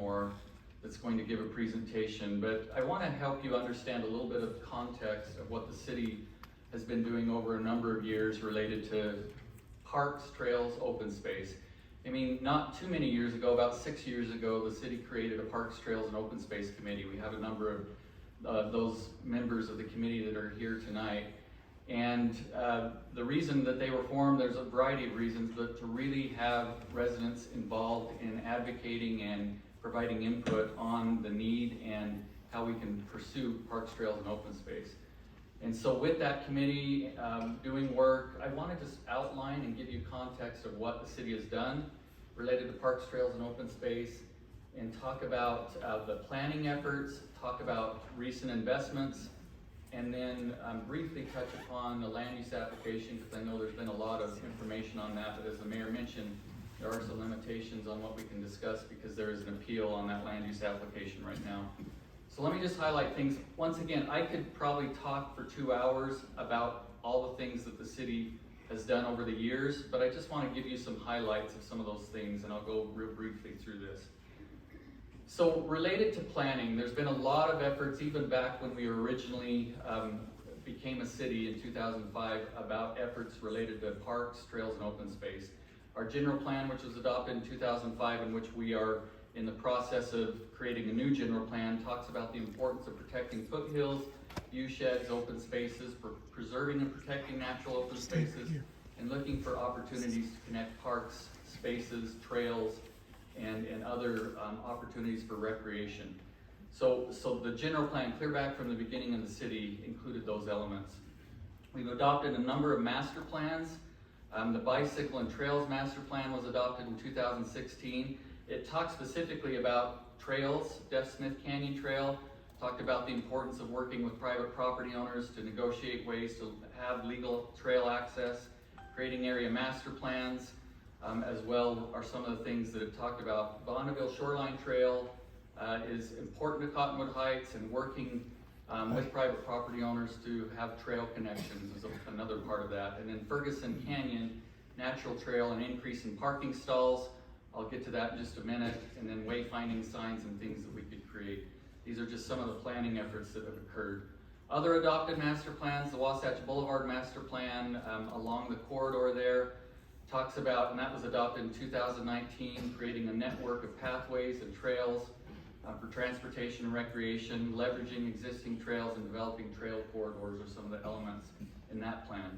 Whitmore that's going to give a presentation, but I want to help you understand a little bit of context of what the city has been doing over a number of years related to parks, trails, open space. I mean, not too many years ago, about 6 years ago, the city created a Parks, Trails, and Open Space Committee. We have a number of those members of the committee that are here tonight. And the reason that they were formed, there's a variety of reasons, but to really have residents involved in advocating and providing input on the need and how we can pursue parks, trails, and open space. And so with that committee doing work, I want to just outline and give you context of what the city has done related to parks, trails, and open space, and talk about the planning efforts, talk about recent investments, and then briefly touch upon the land use application, because I know there's been a lot of information on that, but as the mayor mentioned, there are some limitations on what we can discuss because there is an appeal on that land use application right now. So let me just highlight things. Once again, I could probably talk for 2 hours about all the things that the city has done over the years, but I just want to give you some highlights of some of those things, and I'll go real briefly through this. So related to planning, there's been a lot of efforts even back when we originally became a city in 2005 about efforts related to parks, trails, and open space. Our general plan, which was adopted in 2005, in which we are in the process of creating a new general plan, talks about the importance of protecting foothills, view sheds, open spaces, for preserving and protecting natural open spaces, and looking for opportunities to connect parks, spaces, trails, and other opportunities for recreation. So the general plan, clear back from the beginning of the city, included those elements. We've adopted a number of master plans. The Bicycle and Trails Master Plan was adopted in 2016. It talks specifically about trails. Deaf Smith Canyon Trail talked about the importance of working with private property owners to negotiate ways to have legal trail access, creating area master plans, as well are some of the things that have talked about. Bonneville Shoreline Trail is important to Cottonwood Heights, and working with private property owners to have trail connections is another part of that. And then Ferguson Canyon Natural Trail, an increase in parking stalls. I'll get to that in just a minute. And then wayfinding signs and things that we could create. These are just some of the planning efforts that have occurred. Other adopted master plans, the Wasatch Boulevard Master Plan along the corridor there talks about, and that was adopted in 2019, creating a network of pathways and trails for transportation and recreation, leveraging existing trails and developing trail corridors are some of the elements in that plan.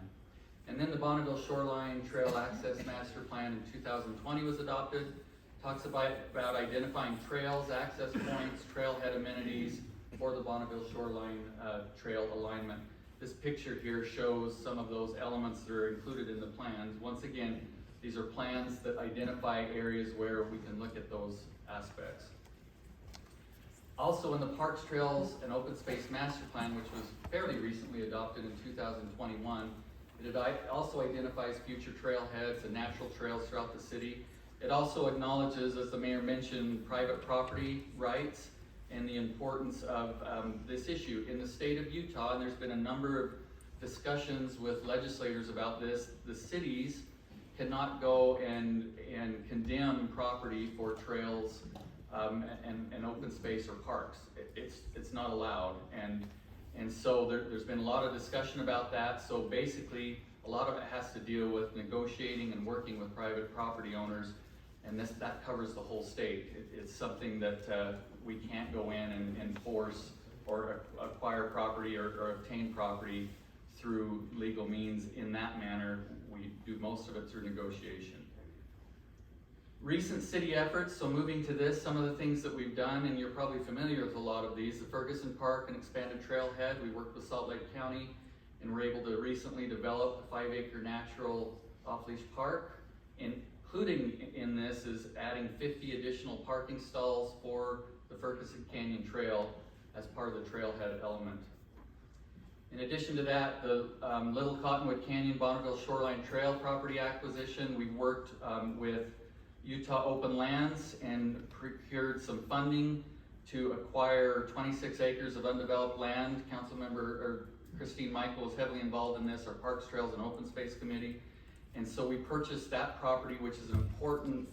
And then the Bonneville Shoreline Trail Access Master Plan in 2020 was adopted. Talks about identifying trails, access points, trailhead amenities for the Bonneville Shoreline Trail alignment. This picture here shows some of those elements that are included in the plans. Once again, these are plans that identify areas where we can look at those aspects. Also in the Parks, Trails, and Open Space Master Plan, which was fairly recently adopted in 2021, it also identifies future trailheads and natural trails throughout the city. It also acknowledges, as the mayor mentioned, private property rights and the importance of this issue. In the state of Utah, and there's been a number of discussions with legislators about this, the cities cannot go and condemn property for trails and open space or parks. It's not allowed, and so there's been a lot of discussion about that. So basically, a lot of it has to deal with negotiating and working with private property owners, and that covers the whole state. It's something that we can't go in and enforce or acquire property or obtain property through legal means in that manner. We do most of it through negotiation. Recent city efforts, so moving to this, some of the things that we've done, and you're probably familiar with a lot of these. The Ferguson Park and expanded trailhead, we worked with Salt Lake County and were able to recently develop a 5-acre natural off-leash park. Including in this is adding 50 additional parking stalls for the Ferguson Canyon Trail as part of the trailhead element. In addition to that, the Little Cottonwood Canyon Bonneville Shoreline Trail property acquisition, we worked with Utah Open Lands and procured some funding to acquire 26 acres of undeveloped land. Councilmember Christine Michael was heavily involved in this, our Parks, Trails, and Open Space Committee. And so we purchased that property, which is an important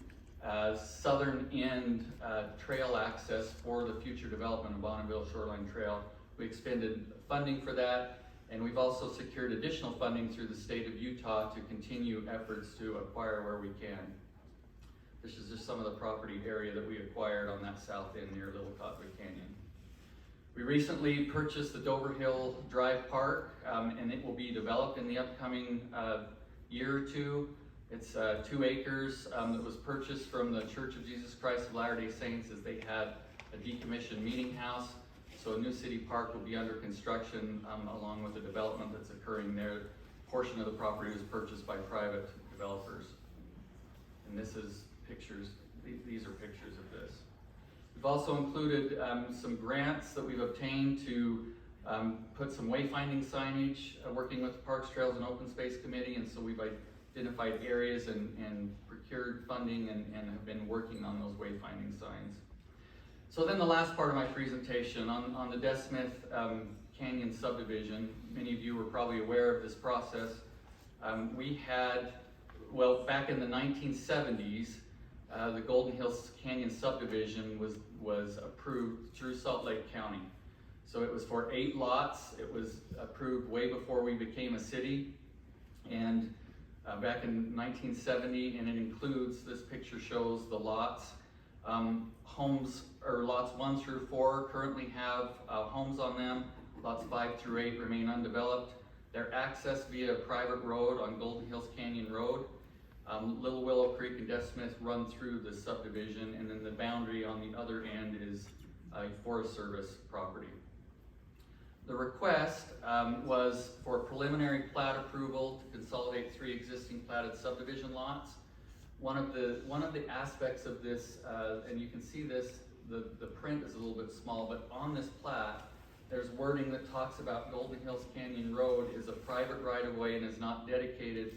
southern end trail access for the future development of Bonneville Shoreline Trail. We expended funding for that, and we've also secured additional funding through the state of Utah to continue efforts to acquire where we can. This is just some of the property area that we acquired on that south end near Little Cottonwood Canyon. We recently purchased the Dover Hill Drive Park, and it will be developed in the upcoming year or two. It's 2 acres that was purchased from the Church of Jesus Christ of Latter-day Saints as they had a decommissioned meeting house. So a new city park will be under construction along with the development that's occurring there. A portion of the property was purchased by private developers. And this is pictures, these are pictures of this. We've also included some grants that we've obtained to put some wayfinding signage, working with the Parks, Trails, and Open Space Committee, and so we've identified areas and procured funding and have been working on those wayfinding signs. So then the last part of my presentation on the Des Smith Canyon subdivision, many of you were probably aware of this process. We had, well, back in the 1970s, the Golden Hills Canyon subdivision was approved through Salt Lake County. So it was for 8 lots. It was approved way before we became a city, and back in 1970, and it includes, this picture shows the lots. Homes, or lots 1 through 4 currently have homes on them. Lots 5 through 8 remain undeveloped. They're accessed via a private road on Golden Hills Canyon Road. Little Willow Creek and Des Smith run through the subdivision, and then the boundary on the other end is a Forest Service property. The request was for preliminary plat approval to consolidate 3 existing platted subdivision lots. One of the aspects of this, and you can see this, the print is a little bit small, but on this plat, there's wording that talks about Golden Hills Canyon Road is a private right-of-way and is not dedicated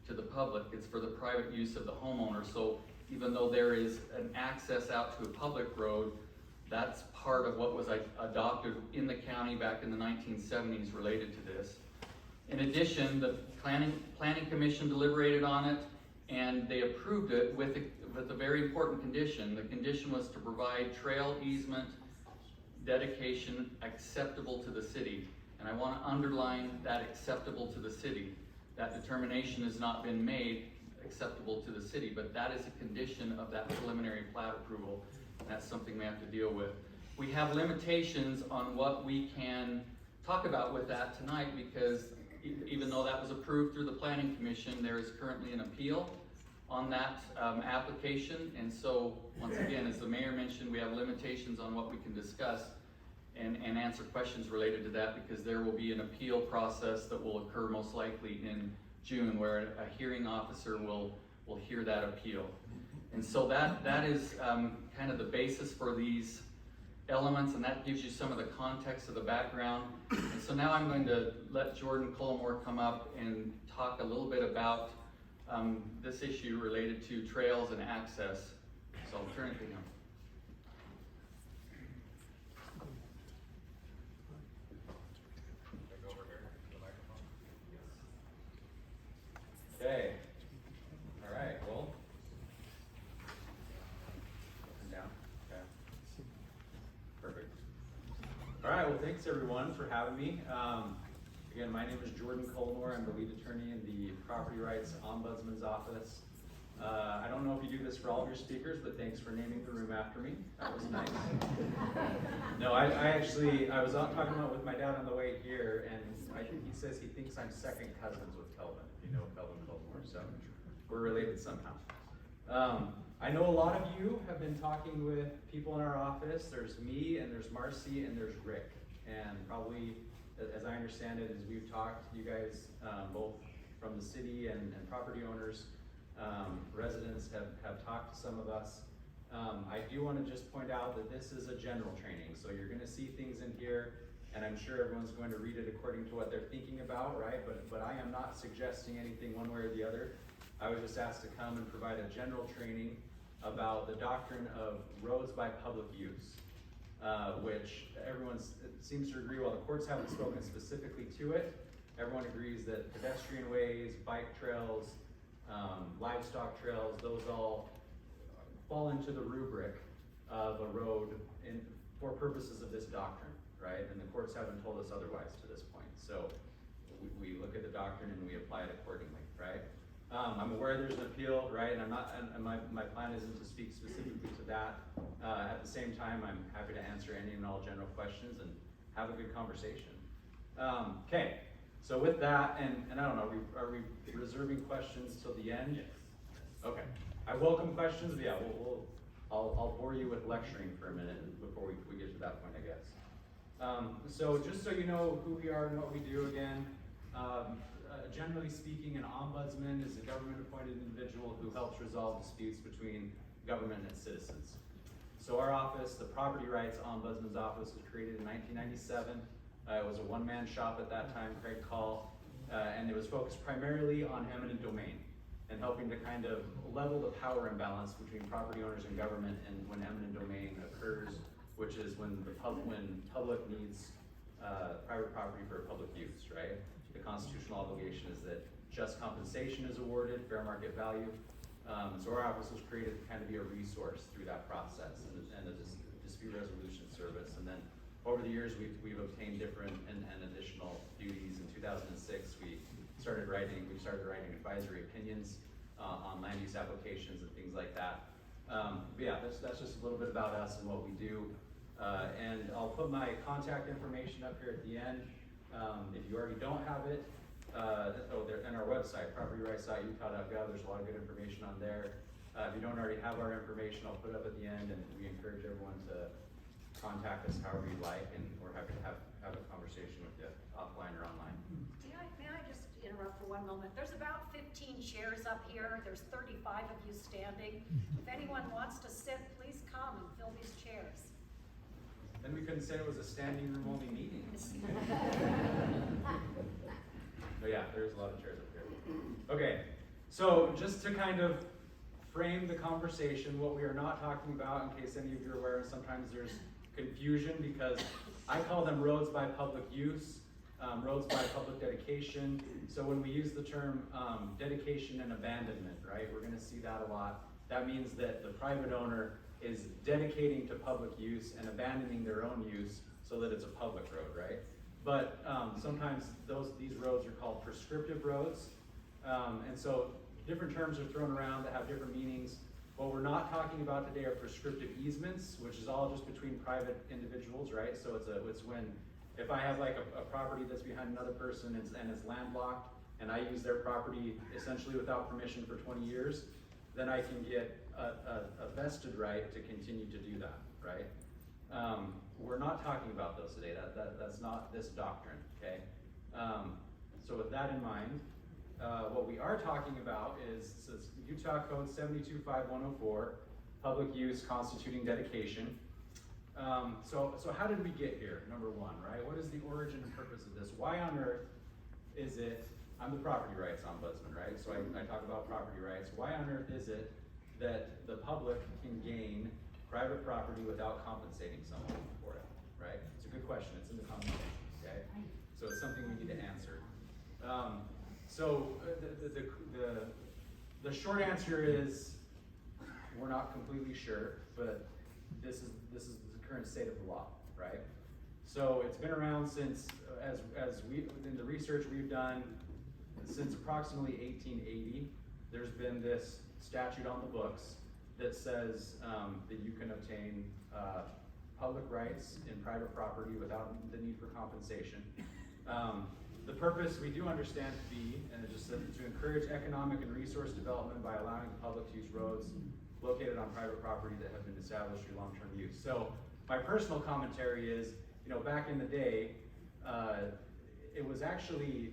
to the public. It's for the private use of the homeowner. So even though there is an access out to a public road, that's part of what was adopted in the county back in the 1970s related to this. In addition, the Planning Commission deliberated on it, and they approved it with a very important condition. The condition was to provide trail easement dedication acceptable to the city. And I want to underline that acceptable to the city. That determination has not been made acceptable to the city, but that is a condition of that preliminary plat approval. And that's something we have to deal with. We have limitations on what we can talk about with that tonight, because even though that was approved through the Planning Commission, there is currently an appeal on that application. And so, once again, as the mayor mentioned, we have limitations on what we can discuss and answer questions related to that, because there will be an appeal process that will occur most likely in June, where a hearing officer will hear that appeal. And so that is kind of the basis for these elements, and that gives you some of the context of the background. And so now I'm going to let Jordan Cullimore come up and talk a little bit about this issue related to trails and access. So I'll turn it to him. Okay. All right. Well. And down. Okay. Perfect. All right. Well, thanks everyone for having me. Again, my name is Jordan Cullimore. I'm the lead attorney in the Property Rights Ombudsman's Office. I don't know if you do this for all of your speakers, but thanks for naming the room after me. That was nice. No, I was talking about with my dad on the way here, and I think he says he thinks I'm second cousins with Kelvin, if you know Kelvin Cullimore, so we're related somehow. I know a lot of you have been talking with people in our office. There's me, and there's Marcy, and there's Rick. And probably, as I understand it, as we've talked, you guys, both from the city and property owners, residents have talked to some of us. I do want to just point out that this is a general training, so you're going to see things in here, and I'm sure everyone's going to read it according to what they're thinking about, right? But I am not suggesting anything one way or the other. I was just asked to come and provide a general training about the doctrine of roads by public use, which everyone seems to agree, while the courts haven't spoken specifically to it, everyone agrees that pedestrian ways, bike trails, livestock trails, those all fall into the rubric of a road for purposes of this doctrine, right? And the courts haven't told us otherwise to this point. So we look at the doctrine and we apply it accordingly, right? I'm aware there's an appeal, right? And my plan isn't to speak specifically to that. At the same time, I'm happy to answer any and all general questions and have a good conversation. Okay, so with that, and I don't know, are we reserving questions till the end? Yes. Okay, I welcome questions, but yeah, I'll bore you with lecturing for a minute before we get to that point, I guess. So just so you know who we are and what we do again, generally speaking, an ombudsman is a government-appointed individual who helps resolve disputes between government and citizens. So our office, the Property Rights Ombudsman's Office, was created in 1997. It was a one-man shop at that time, Craig Call, and it was focused primarily on eminent domain and helping to kind of level the power imbalance between property owners and government and when eminent domain occurs, which is when public needs private property for public use, right? The constitutional obligation is that just compensation is awarded, fair market value. So our office was created to kind of be a resource through that process and a dispute resolution service. And then over the years, we've obtained different and additional duties. In 2006, we started writing advisory opinions on land use applications and things like that. But yeah, that's just a little bit about us and what we do. And I'll put my contact information up here at the end. If you already don't have it, they're on our website, propertyrights.utah.gov. There's a lot of good information on there. If you don't already have our information, I'll put it up at the end, and we encourage everyone to contact us however you'd like, and we're happy to have a conversation with you offline or online. May I just interrupt for one moment? There's about 15 chairs up here. There's 35 of you standing. If anyone wants to sit, please come and fill these chairs. Then we couldn't say it was a standing room only meeting. But yeah, there's a lot of chairs up here. Okay, so just to kind of frame the conversation, what we are not talking about, in case any of you are aware, sometimes there's confusion because I call them roads by public use, roads by public dedication. So when we use the term dedication and abandonment, right, we're gonna see that a lot. That means that the private owner is dedicating to public use and abandoning their own use so that it's a public road, right? But sometimes these roads are called prescriptive roads. And so different terms are thrown around that have different meanings. What we're not talking about today are prescriptive easements, which is all just between private individuals, right? So it's when, if I have like a property that's behind another person and it's landlocked, and I use their property essentially without permission for 20 years, then I can get a vested right to continue to do that, right? We're not talking about those today. That's not this doctrine, okay? So with that in mind, what we are talking about is Utah Code 725104, public use constituting dedication. So how did we get here, number one, right? What is the origin and purpose of this? Why on earth is it, I'm the property rights ombudsman, right? So I talk about property rights. Why on earth is it that the public can gain private property without compensating someone for it, right? It's a good question. It's in the Constitution, okay? So it's something we need to answer. So the short answer is we're not completely sure, but this is the current state of the law, right? So it's been around since, as we in the research we've done, since approximately 1880. There's been this statute on the books that says that you can obtain public rights in private property without the need for compensation. The purpose we do understand to be, and it just said to encourage economic and resource development by allowing the public to use roads located on private property that have been established for long-term use. So my personal commentary is, back in the day, it was actually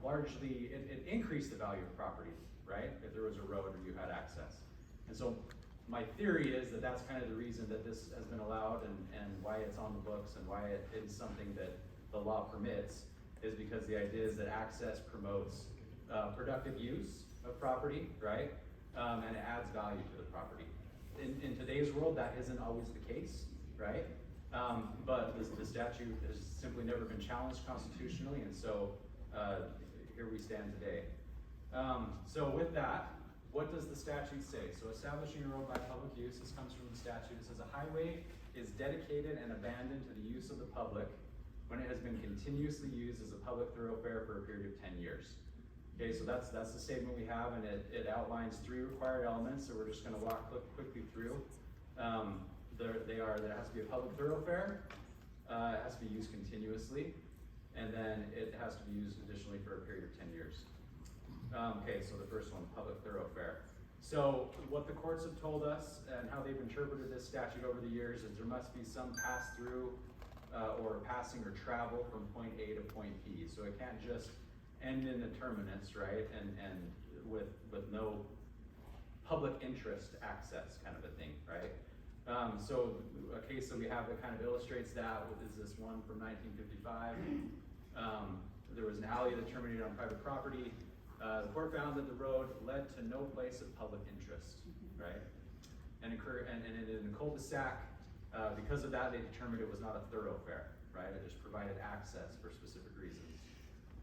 largely, it increased the value of property, right? If there was a road or you had access. And so my theory is that that's kind of the reason that this has been allowed and why it's on the books and why it is something that the law permits, is because the idea is that access promotes productive use of property, right? And it adds value to the property. In today's world, that isn't always the case, right? But the statute has simply never been challenged constitutionally, and so here we stand today. So with that, what does the statute say? So establishing a road by public use, this comes from the statute. It says a highway is dedicated and abandoned to the use of the public when it has been continuously used as a public thoroughfare for a period of 10 years. Okay, so that's the statement we have, and it outlines 3 required elements, so we're just gonna walk quickly through. There has to be a public thoroughfare, it has to be used continuously, and then it has to be used additionally for a period of 10 years. Okay, so the first one, public thoroughfare. So what the courts have told us and how they've interpreted this statute over the years is there must be some pass-through or passing or travel from point A to point B. So it can't just end in the terminus, right? And with no public interest access kind of a thing, right? So a case that we have that kind of illustrates that is this one from 1955. There was an alley that terminated on private property. The court found that the road led to no place of public interest, right? And in a cul-de-sac, because of that, they determined it was not a thoroughfare, right? It just provided access for specific reasons.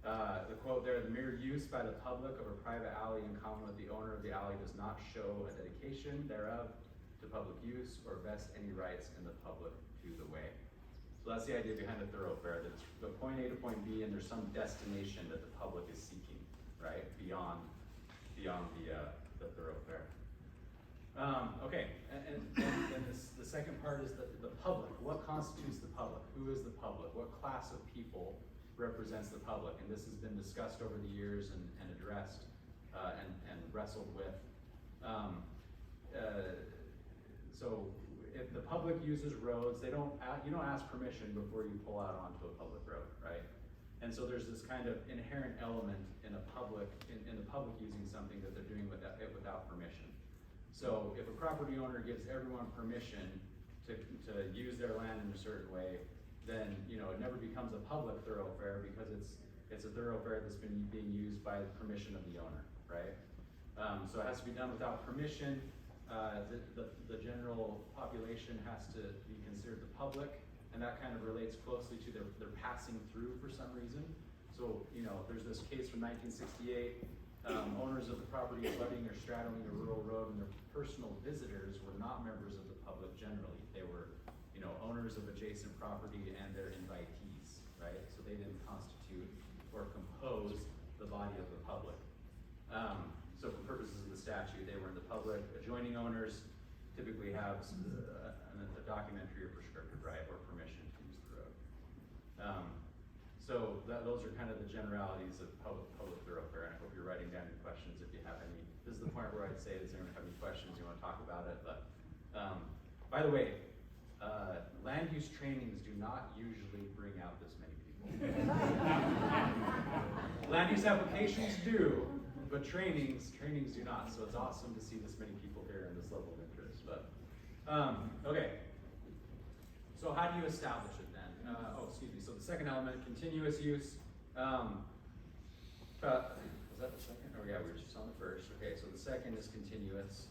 The quote there, the mere use by the public of a private alley in common with the owner of the alley does not show a dedication thereof to public use or vest any rights in the public to the way. So that's the idea behind a thoroughfare, that it's the point A to point B and there's some destination that the public is seeking, right? Beyond the thoroughfare. Okay, and the second part is the public. What constitutes the public? Who is the public? What class of people represents the public? And this has been discussed over the years and addressed and wrestled with. So if the public uses roads, you don't ask permission before you pull out onto a public road, right? And so there's this kind of inherent element in the public using something that they're doing without permission. So if a property owner gives everyone permission to use their land in a certain way, then it never becomes a public thoroughfare because it's a thoroughfare that's been being used by the permission of the owner, right? So it has to be done without permission. The general population has to be considered the public, and that kind of relates closely to their passing through for some reason. So, there's this case from 1968, owners of the property abutting or straddling a rural road and their personal visitors were not members of the public generally. They were, owners of adjacent property and their invitees, right? So they didn't constitute or compose the body of the public. So for purposes of the statute, they were in the public. Adjoining owners typically have a documentary or prescriptive right or permission to use the road. So those are kind of the generalities of public thoroughfare, and I hope you're writing down your questions if you have any. This is the point where I'd say, does anyone have any questions you want to talk about it? But by the way, land use trainings do not usually bring out this many people. Land use applications do, but trainings do not. So it's awesome to see this many people here and this level of interest. But okay. So how do you establish it then? So the second element, continuous use. Was that the second? Oh yeah, we were just on the first. Okay, so the second is continuous.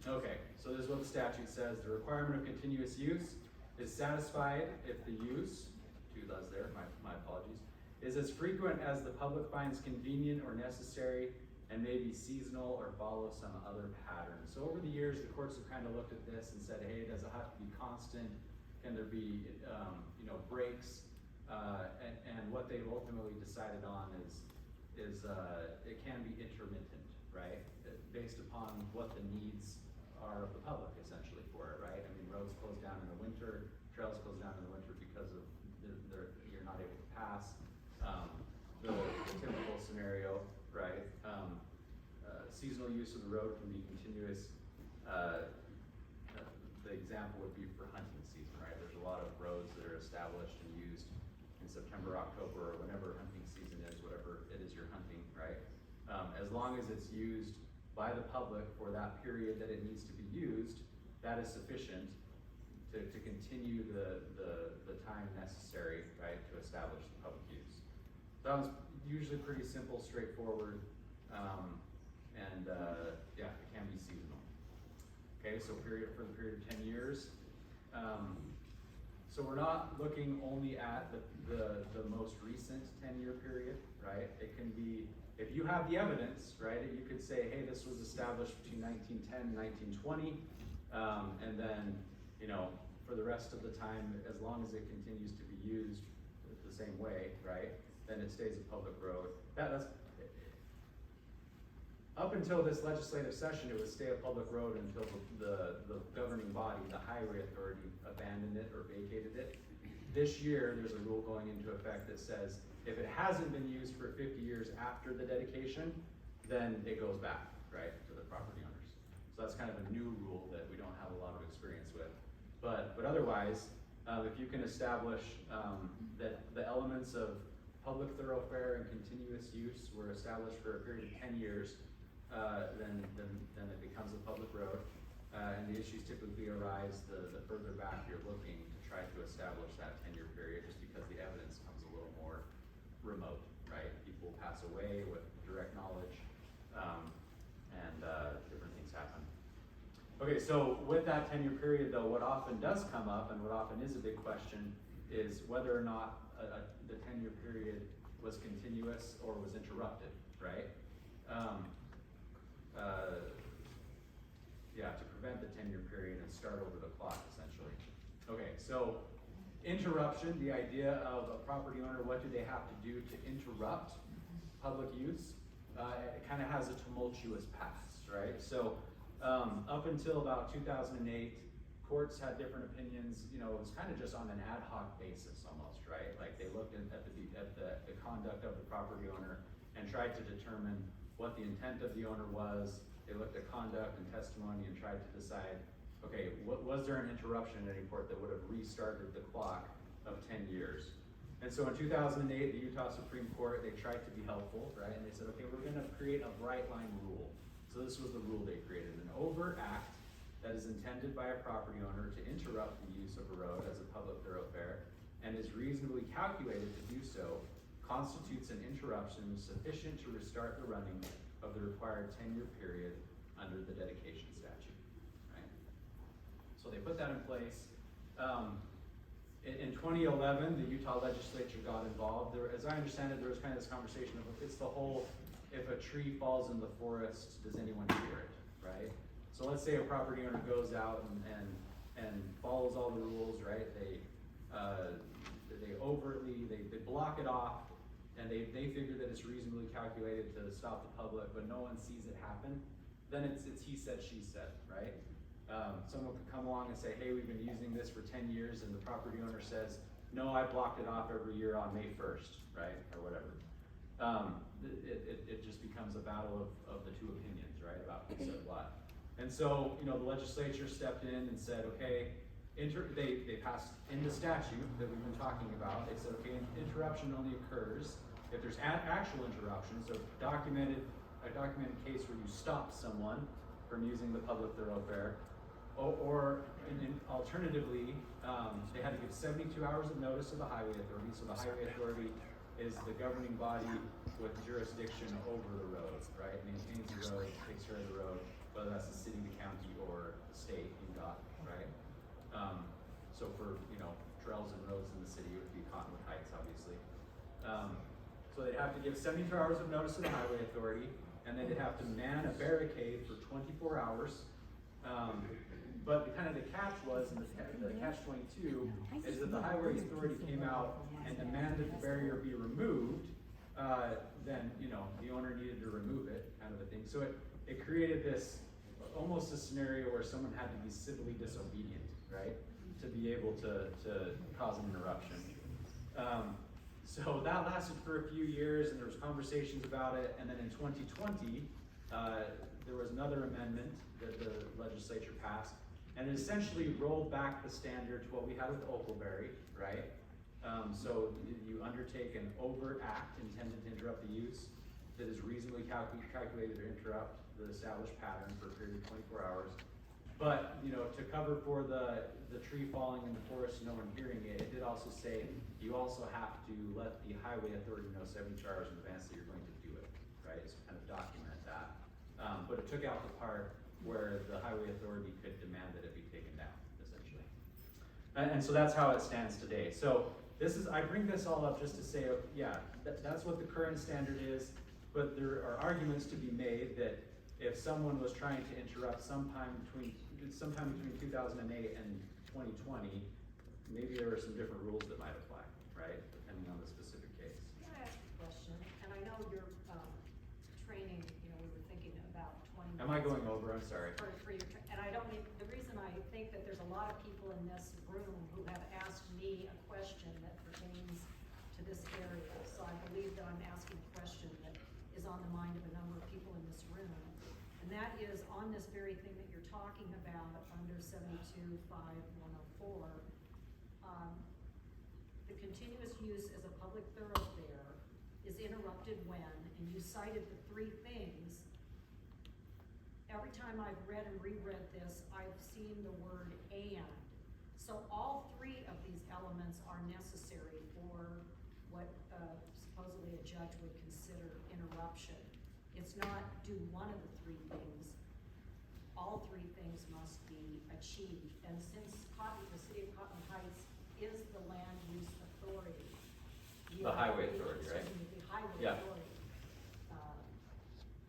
Okay, so this is what the statute says. The requirement of continuous use is satisfied if the use, two does there, my apologies, is as frequent as the public finds convenient or necessary and may be seasonal or follow some other pattern. So over the years, the courts have kind of looked at this and said, hey, does it have to be constant? Can there be, breaks? And what they've ultimately decided on is it can be intermittent, right? Based upon what the needs are of the public, essentially, for it, right? I mean, roads close down in the winter, trails close down in the winter because of you're not able to pass. The typical scenario, right? Seasonal use of the road can be continuous. The example would be for hunting season, right? There's a lot of roads that are established and used in September, October, or whenever hunting season is, whatever it is you're hunting, right? As long as it's used by the public for that period that it needs to be used, that is sufficient to continue the time necessary, right, to establish the public use. That was usually pretty simple, straightforward, and it can be seasonal. Okay, so for the period of 10 years. So we're not looking only at the most recent 10-year period, right? It if you have the evidence, right, you could say, hey, this was established between 1910 and 1920, and then, you know, for the rest of the time, as long as it continues to be used the same way, right, then it stays a public road. That's up until this legislative session, it would stay a public road until the governing body, the highway authority, abandoned it or vacated it. This year, there's a rule going into effect that says if it hasn't been used for 50 years after the dedication, then it goes back, right, to the property owners. So that's kind of a new rule that we don't have a lot of experience with. But otherwise, if you can establish that the elements of public thoroughfare and continuous use were established for a period of 10 years, then it becomes a public road. And the issues typically arise the further back you're looking to try to establish that 10-year period, just because the evidence comes a little more remote, right? People pass away with direct knowledge, and different things happen. Okay, so with that 10-year period though, what often does come up, and what often is a big question, is whether or not the 10-year period was continuous or was interrupted, right? Yeah, to prevent the 10-year period and start over the clock, essentially. Okay, so interruption, the idea of a property owner, what do they have to do to interrupt public use? It kind of has a tumultuous past, right? So up until about 2008, courts had different opinions. You know, it was kind of just on an ad hoc basis almost, right? Like they looked at the conduct of the property owner and tried to determine what the intent of the owner was. They looked at conduct and testimony and tried to decide, okay, was there an interruption at any point that would have restarted the clock of 10 years? And so in 2008, the Utah Supreme Court, they tried to be helpful, right? And they said, okay, we're gonna create a bright line rule. So this was the rule they created: an overt act that is intended by a property owner to interrupt the use of a road as a public thoroughfare and is reasonably calculated to do so constitutes an interruption sufficient to restart the running of the required 10-year period under the dedication statute, right? So they put that in place. In 2011, the Utah legislature got involved. As I understand it, there was kind of this conversation of, it's the whole, if a tree falls in the forest, does anyone hear it, right? So let's say a property owner goes out and follows all the rules, right? They block it off, and they figure that it's reasonably calculated to stop the public, but no one sees it happen. Then it's he said, she said, right? Someone could come along and say, hey, we've been using this for 10 years, and the property owner says, no, I blocked it off every year on May 1st, right? Or whatever. It just becomes a battle of the two opinions, right? About who said what. And so, you know, the legislature stepped in and said, okay, they passed in the statute that we've been talking about. They said, okay, interruption only occurs if there's actual interruption, so a documented case where you stop someone from using the public thoroughfare, or alternatively, they had to give 72 hours of notice to the highway authority. So the highway authority is the governing body with jurisdiction over the road, right? Maintains the road, takes care of the road, whether that's the city, the county, or the state, UDOT, right? So for, you know, trails and roads in the city, it would be Cottonwood Heights, obviously. So they'd have to give 72 hours of notice to the highway authority, and then they'd have to man a barricade for 24 hours. But the catch was, and the catch-22, is that the highway authority came out and demanded the barrier be removed, then, you know, the owner needed to remove it, kind of a thing. So it created this, almost a scenario where someone had to be civilly disobedient, right? To be able to cause an interruption. So that lasted for a few years, and there was conversations about it, and then in 2020, there was another amendment that the legislature passed, and it essentially rolled back the standard to what we had with Oakleberry, right? So you undertake an overt act intended to interrupt the use that is reasonably calculated to interrupt the established pattern for a period of 24 hours. But, you know, to cover for the tree falling in the forest, no one hearing it, it did also say you also have to let the highway authority know 72 hours in advance that you're going to do it, right? So kind of document that. But it took out the part where the highway authority could demand that it be taken down, essentially. And so that's how it stands today. So this is, I bring this all up just to say, yeah, that's what the current standard is. but there are arguments to be made that if someone was trying to interrupt sometime between 2008 and 2020, maybe there are some different rules that might apply, right? Depending on the specific case. Can I ask a question? And I know your, training, we were thinking about 20 minutes. Am I going over? I'm sorry. For your, and I don't mean, the reason I think that there's a lot of people in this room who have asked me a question that pertains to this area. So I believe that I'm asking a question that is on the mind of a number of people in this room. And that is on this very thing that you're talking about under 72.5104, the continuous use as a public thoroughfare is interrupted when, and you cited the three things. Every time I've read and reread this, I've seen the word "and." So all three of these elements are necessary for what supposedly a judge would consider interruption. It's not do one of the three things. All three things must be achieved. And since the city of Cottonwood Heights is the land use authority. The highway authority, right? Excuse me, the highway Yeah. authority.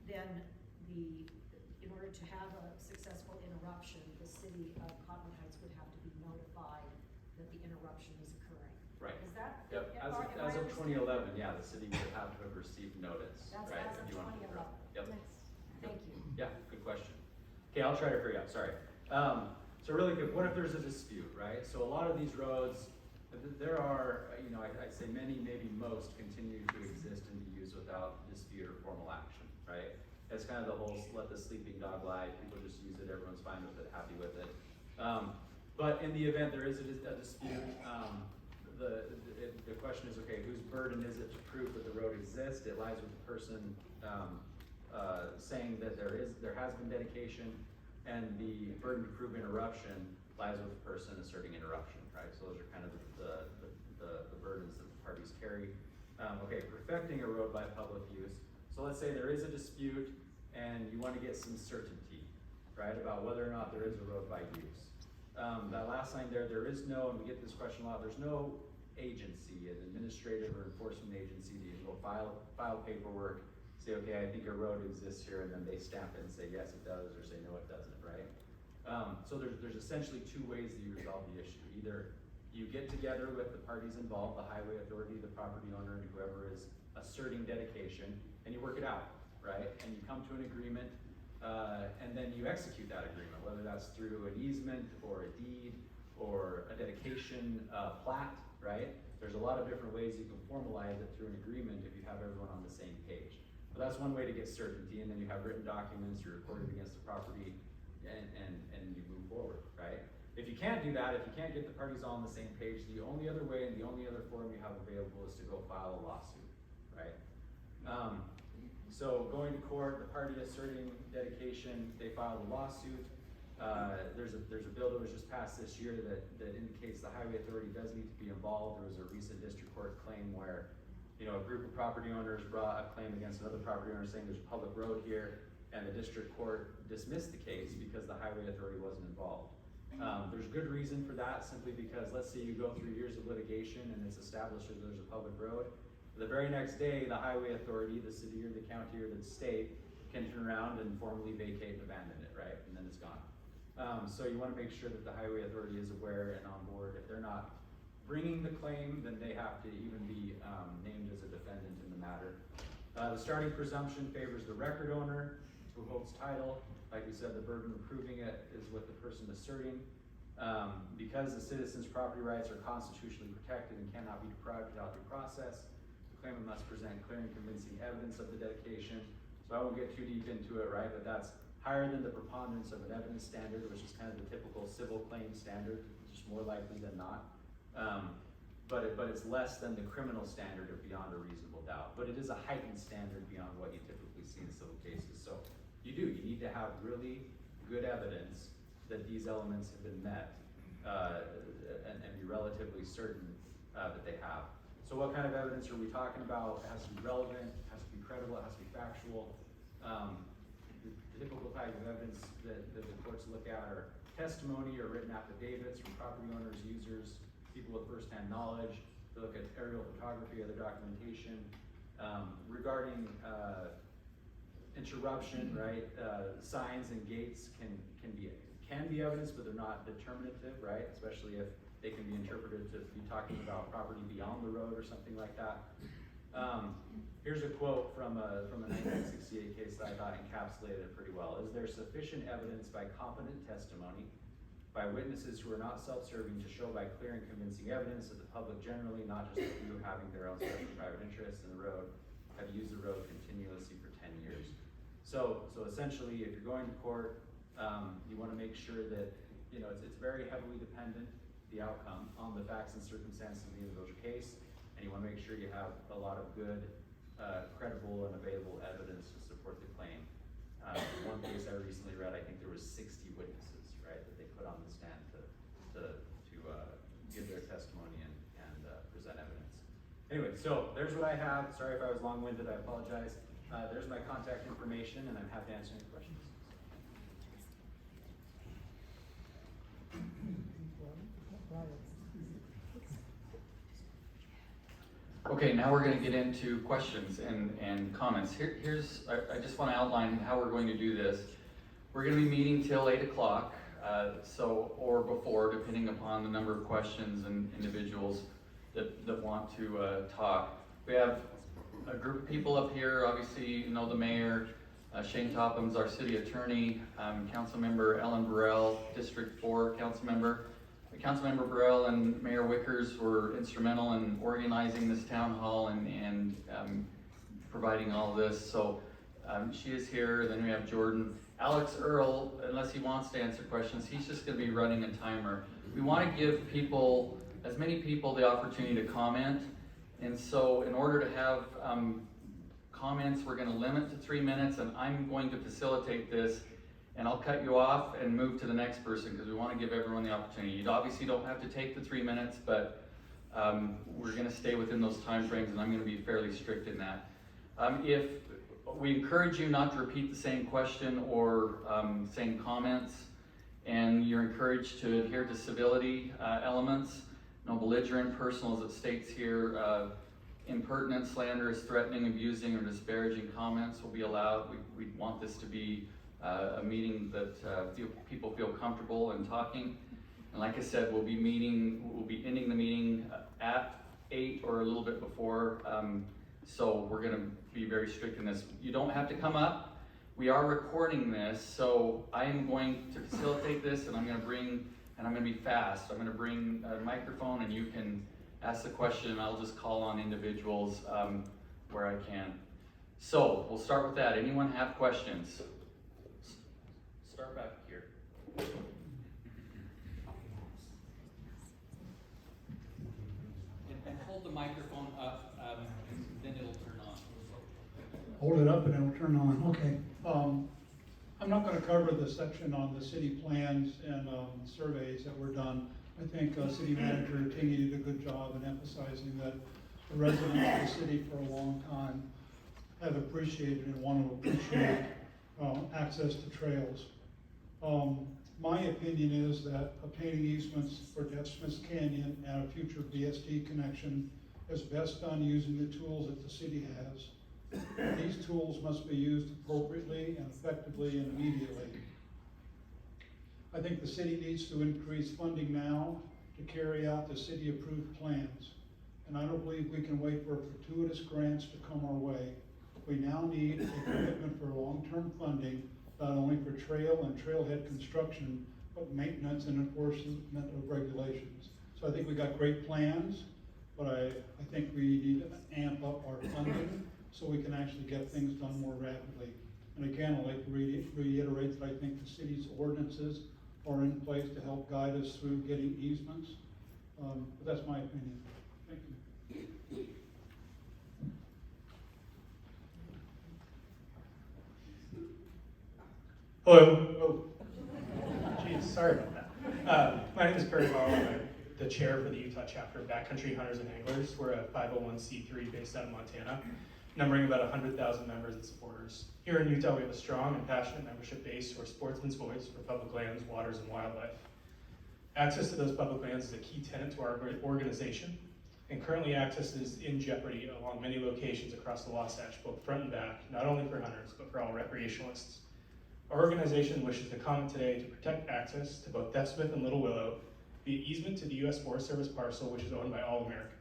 Then in order to have a successful interruption, the city of Cottonwood Heights would have to be notified that the interruption is occurring. Right. Is that? Yep, am I as of understanding? 2011, yeah, the city would have to have received notice, That's right? as of if you want to 2011. Yep. Thank you. Yeah, good question. Okay, I'll try to hurry up, sorry. So really good, what if there's a dispute, right? So a lot of these roads, there are, I'd say many, maybe most, continue to exist and be used without dispute or formal action, right? It's kind of the whole let the sleeping dog lie, people just use it, everyone's fine with it, happy with it. But in the event there is a dispute, the question is, okay, whose burden is it to prove that the road exists? It lies with the person saying that there has been dedication, and the burden to prove interruption lies with the person asserting interruption, right? So those are kind of the burdens that the parties carry. Okay, perfecting a road by public use. So let's say there is a dispute and you want to get some certainty, right, about whether or not there is a road by use. That last line there is no, and we get this question a lot, there's no agency, an administrative or enforcement agency that you can go file paperwork, say, okay, I think a road exists here, and then they stamp it and say, yes, it does, or say, no, it doesn't, right? So there's essentially two ways that you resolve the issue. Either you get together with the parties involved, the highway authority, the property owner, and whoever is asserting dedication, and you work it out, right? And you come to an agreement, and then you execute that agreement, whether that's through an easement or a deed or a dedication plat, right? There's a lot of different ways you can formalize it through an agreement if you have everyone on the same page. But that's one way to get certainty, and then you have written documents, you're recorded against the property, and you move forward, right? If you can't do that, if you can't get the parties all on the same page, the only other way and the only other form you have available is to go file a lawsuit, right? So going to court, the party asserting dedication, they filed a lawsuit. There's a bill that was just passed this year that indicates the highway authority does need to be involved. There was a recent district court claim where, a group of property owners brought a claim against another property owner saying there's a public road here, and the district court dismissed the case because the highway authority wasn't involved. There's good reason for that, simply because let's say you go through years of litigation and it's established that there's a public road. The very next day, the highway authority, the city or the county or the state, can turn around and formally vacate and abandon it, right? And then it's gone. So you want to make sure that the highway authority is aware and on board. If they're not bringing the claim, then they have to even be named as a defendant in the matter. The starting presumption favors the record owner who holds title. Like we said, the burden of proving it is with the person asserting. Because the citizen's property rights are constitutionally protected and cannot be deprived without due process, the claimant must present clear and convincing evidence of the dedication. So I won't get too deep into it, right? But that's higher than the preponderance of an evidence standard, which is kind of the typical civil claim standard, just more likely than not. But it's less than the criminal standard of beyond a reasonable doubt. But it is a heightened standard beyond what you typically see in civil cases. So you need to have really good evidence that these elements have been met, and be relatively certain that they have. So what kind of evidence are we talking about? It has to be relevant, it has to be credible, it has to be factual. The typical type of evidence that the courts look at are testimony or written affidavits from property owners, users, people with first-hand knowledge. They look at aerial photography, other documentation. Regarding interruption, right? Signs and gates can be evidence, but they're not determinative, right? Especially if they can be interpreted to be talking about property beyond the road or something like that. Here's a quote from a 1968 case that I thought encapsulated it pretty well. Is there sufficient evidence by competent testimony by witnesses who are not self-serving to show by clear and convincing evidence that the public generally, not just a few having their own special private interests in the road, have used the road continuously for 10 years? So essentially, if you're going to court, you want to make sure that, you know, it's very heavily dependent, the outcome, on the facts and circumstances of the individual case, and you want to make sure you have a lot of good, credible and available evidence to support the claim. One case I recently read, I think there was 60 witnesses, right, that they put on the stand to give their testimony and present evidence. Anyway, so there's what I have. Sorry if I was long-winded, I apologize. There's my contact information, and I'm happy to answer any questions. Okay, now we're going to get into questions and comments. I just want to outline how we're going to do this. We're going to be meeting till 8 o'clock, or before, depending upon the number of questions and individuals that want to talk. We have a group of people up here. Obviously, you know the mayor, Shane Topham's our city attorney, Councilmember Ellen Burrell, District 4 Councilmember. Councilmember Burrell and Mayor Wickers were instrumental in organizing this town hall and providing all this. So she is here. Then we have Jordan. Alex Earl, unless he wants to answer questions, he's just going to be running a timer. We want to give people, as many people, the opportunity to comment. And so in order to have comments, we're going to limit to 3 minutes, and I'm going to facilitate this. And I'll cut you off and move to the next person because we want to give everyone the opportunity. You obviously don't have to take the 3 minutes, but we're going to stay within those time frames, and I'm going to be fairly strict in that. If we encourage you not to repeat the same question or same comments, and you're encouraged to adhere to civility elements, no belligerent, personal, as it states here, impertinent, slanderous, threatening, abusing, or disparaging comments will be allowed. We want this to be a meeting that people feel comfortable in talking. And like I said, we'll be ending the meeting at 8 or a little bit before. So we're going to be very strict in this. You don't have to come up. We are recording this, so I am going to facilitate this, and I'm going to be fast. I'm going to bring a microphone, and you can ask the question, and I'll just call on individuals where I can. So we'll start with that. Anyone have questions? Start back here. And hold the microphone up, then it'll turn on. Hold it up and it'll turn on. Okay. I'm not going to cover the section on the city plans and surveys that were done. I think City Manager Tingy did a good job in emphasizing that the residents of the city for a long time have appreciated and want to appreciate access to trails. My opinion is that obtaining easements for Jeff Smith's Canyon and a future BSD connection is best done using the tools that the city has. These tools must be used appropriately and effectively and immediately. I think the city needs to increase funding now to carry out the city-approved plans. And I don't believe we can wait for fortuitous grants to come our way. We now need a commitment for long-term funding, not only for trail and trailhead construction, but maintenance and enforcement of regulations. So I think we got great plans, but I think we need to amp up our funding so we can actually get things done more rapidly. And again, I'd like to reiterate that I think the city's ordinances are in place to help guide us through getting easements. But that's my opinion. Thank you. Hello. Oh, geez, sorry about that. My name is Perry Barlow. I'm the chair for the Utah chapter of Backcountry Hunters and Anglers. We're a 501c3 based out of Montana, numbering about 100,000 members and supporters. Here in Utah, we have a strong and passionate membership base who are sportsmen's voice for public lands, waters, and wildlife. Access to those public lands is a key tenet to our organization, and currently access is in jeopardy along many locations across the Wasatch, both front and back, not only for hunters, but for all recreationalists. Our organization wishes to comment today to protect access to both Deaf Smith and Little Willow via easement to the U.S. Forest Service parcel, which is owned by all Americans.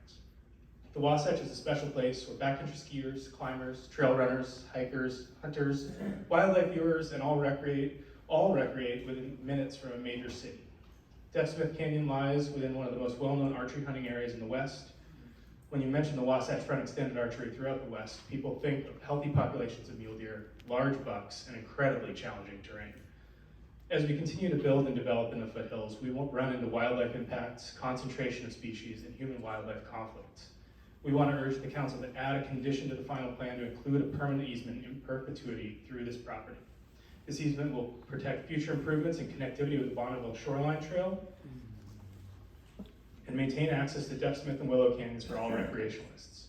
The Wasatch is a special place where backcountry skiers, climbers, trail runners, hikers, hunters, wildlife viewers, and all recreate within minutes from a major city. Deaf Smith Canyon lies within one of the most well-known archery hunting areas in the West. When you mention the Wasatch Front extended archery throughout the West, people think of healthy populations of mule deer, large bucks, and incredibly challenging terrain. As we continue to build and develop in the foothills, we won't run into wildlife impacts, concentration of species, and human-wildlife conflicts. We want to urge the council to add a condition to the final plan to include a permanent easement in perpetuity through this property. This easement will protect future improvements and connectivity with the Bonneville Shoreline Trail and maintain access to Deaf Smith and Willow Canyons for all recreationalists.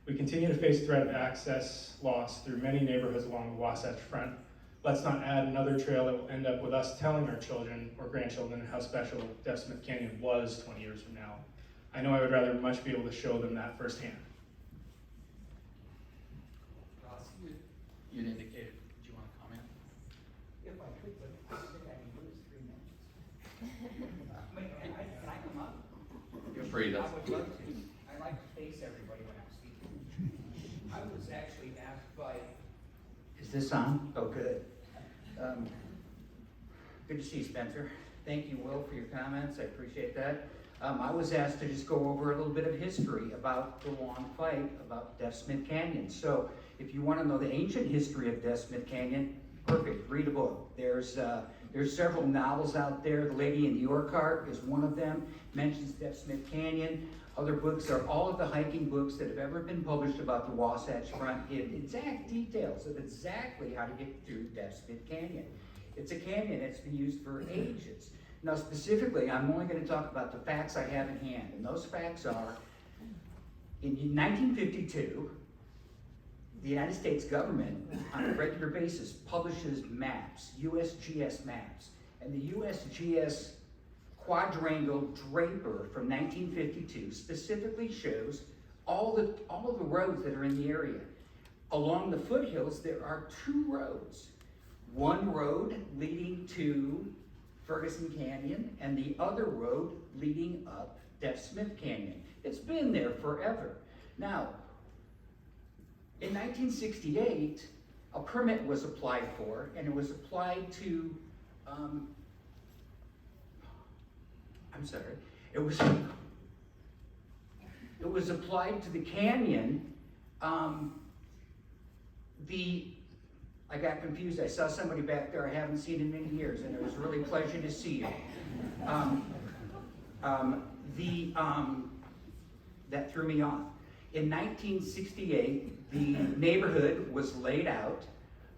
We continue to face threat of access loss through many neighborhoods along the Wasatch Front. Let's not add another trail that will end up with us telling our children or grandchildren how special Deaf Smith Canyon was 20 years from now. I know I would rather much be able to show them that firsthand. Ross, you'd indicated, do you want to comment? If I could, but I think I can lose 3 minutes. Can I come up? You're free, I that's. would love to. I like to face everybody when I'm speaking. I was actually asked by. Is this on? Oh, good. Good to see you, Spencer. Thank you, Will, for your comments. I appreciate that. I was asked to just go over a little bit of history about the long fight about Deaf Smith Canyon. So if you want to know the ancient history of Deaf Smith Canyon, perfect, read a book. There's several novels out there. The Lady in the Orchard is one of them, mentions Deaf Smith Canyon. Other books are all of the hiking books that have ever been published about the Wasatch Front give exact details of exactly how to get through Deaf Smith Canyon. It's a canyon that's been used for ages. Now specifically, I'm only going to talk about the facts I have in hand, and those facts are, in 1952, the United States government, on a regular basis, publishes maps, USGS maps, and the USGS quadrangle Draper from 1952 specifically shows all of the roads that are in the area. Along the foothills, there are 2 roads. One road leading to Ferguson Canyon, and the other road leading up Deaf Smith Canyon. It's been there forever. Now, in 1968, a permit was applied for, and it was applied to, it was applied to the canyon. I got confused. I saw somebody back there I haven't seen in many years, and it was really a pleasure to see you. That threw me off. In 1968, the neighborhood was laid out.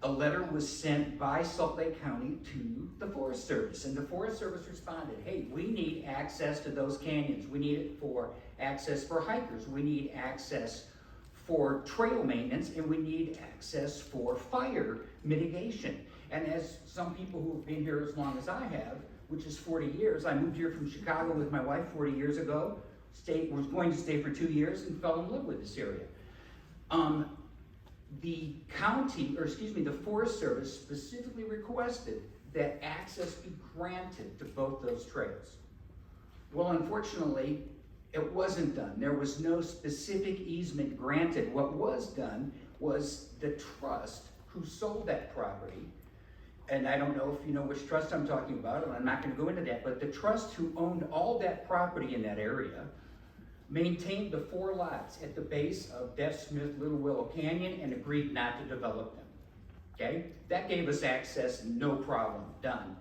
A letter was sent by Salt Lake County to the Forest Service, and the Forest Service responded, hey, we need access to those canyons. We need it for access for hikers. We need access for trail maintenance, and we need access for fire mitigation. And as some people who have been here as long as I have, which is 40 years, I moved here from Chicago with my wife 40 years ago, was going to stay for 2 years and fell in love with this area. The Forest Service specifically requested that access be granted to both those trails. Well, unfortunately, it wasn't done. There was no specific easement granted. What was done was the trust who sold that property, and I don't know if you know which trust I'm talking about, and I'm not going to go into that, but the trust who owned all that property in that area maintained the 4 lots at the base of Deaf Smith Little Willow Canyon and agreed not to develop them. Okay? That gave us access, no problem, done.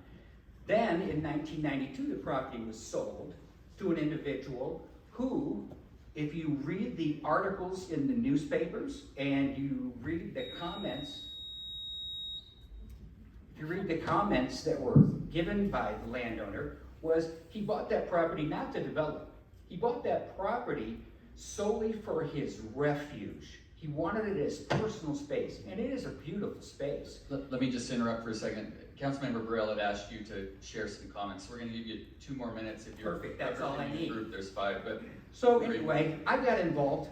Then in 1992, the property was sold to an individual who, if you read the articles in the newspapers and you read the comments, that were given by the landowner, was he bought that property not to develop. He bought that property solely for his refuge. He wanted it as personal space, and it is a beautiful space. Let me just interrupt for a second. Councilmember Burrell had asked you to share some comments. We're gonna give you 2 more minutes if you're. Perfect, that's all I everything in need. the group, there's 5, but. So anyway, I got involved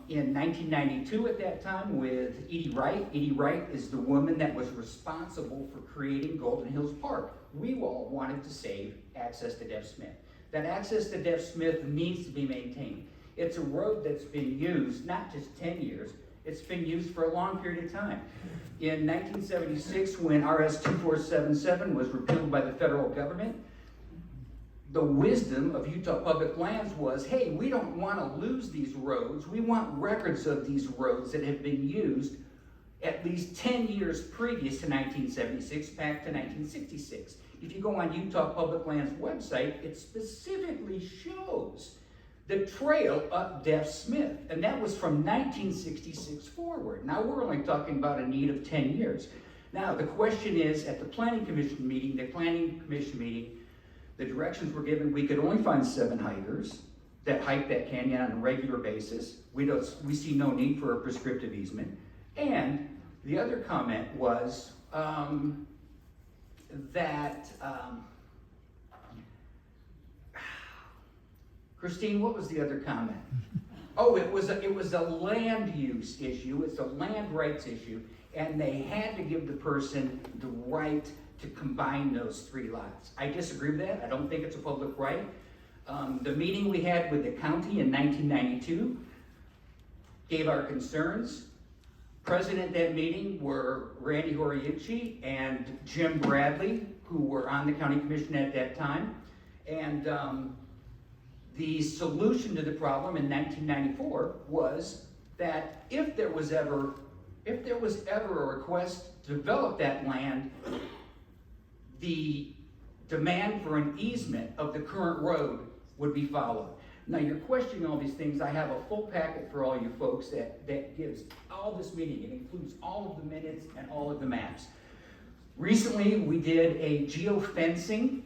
in 1992 at that time with Edie Wright. Edie Wright is the woman that was responsible for creating Golden Hills Park. We all wanted to save access to Deaf Smith. That access to Deaf Smith needs to be maintained. It's a road that's been used not just 10 years, it's been used for a long period of time. In 1976, when RS 2477 was repealed by the federal government, the wisdom of Utah Public Lands was, hey, we don't want to lose these roads. We want records of these roads that have been used at least 10 years previous to 1976, back to 1966. If you go on Utah Public Lands website, it specifically shows the trail up Deaf Smith, and that was from 1966 forward. Now we're only talking about a need of 10 years. Now the question is, at the Planning Commission meeting, the directions were given, we could only find 7 hikers that hike that canyon on a regular basis. We see no need for a prescriptive easement. And the other comment was Christine, what was the other comment? Oh, it was a land use issue. It's a land rights issue, and they had to give the person the right to combine those 3 lots. I disagree with that. I don't think it's a public right. The meeting we had with the county in 1992 gave our concerns. Present at that meeting were Randy Horiuchi and Jim Bradley, who were on the county commission at that time. And the solution to the problem in 1994 was that if there was ever a request to develop that land, the demand for an easement of the current road would be followed. Now you're questioning all these things. I have a full packet for all you folks that gives all this meeting. It includes all of the minutes and all of the maps. Recently, we did a geofencing.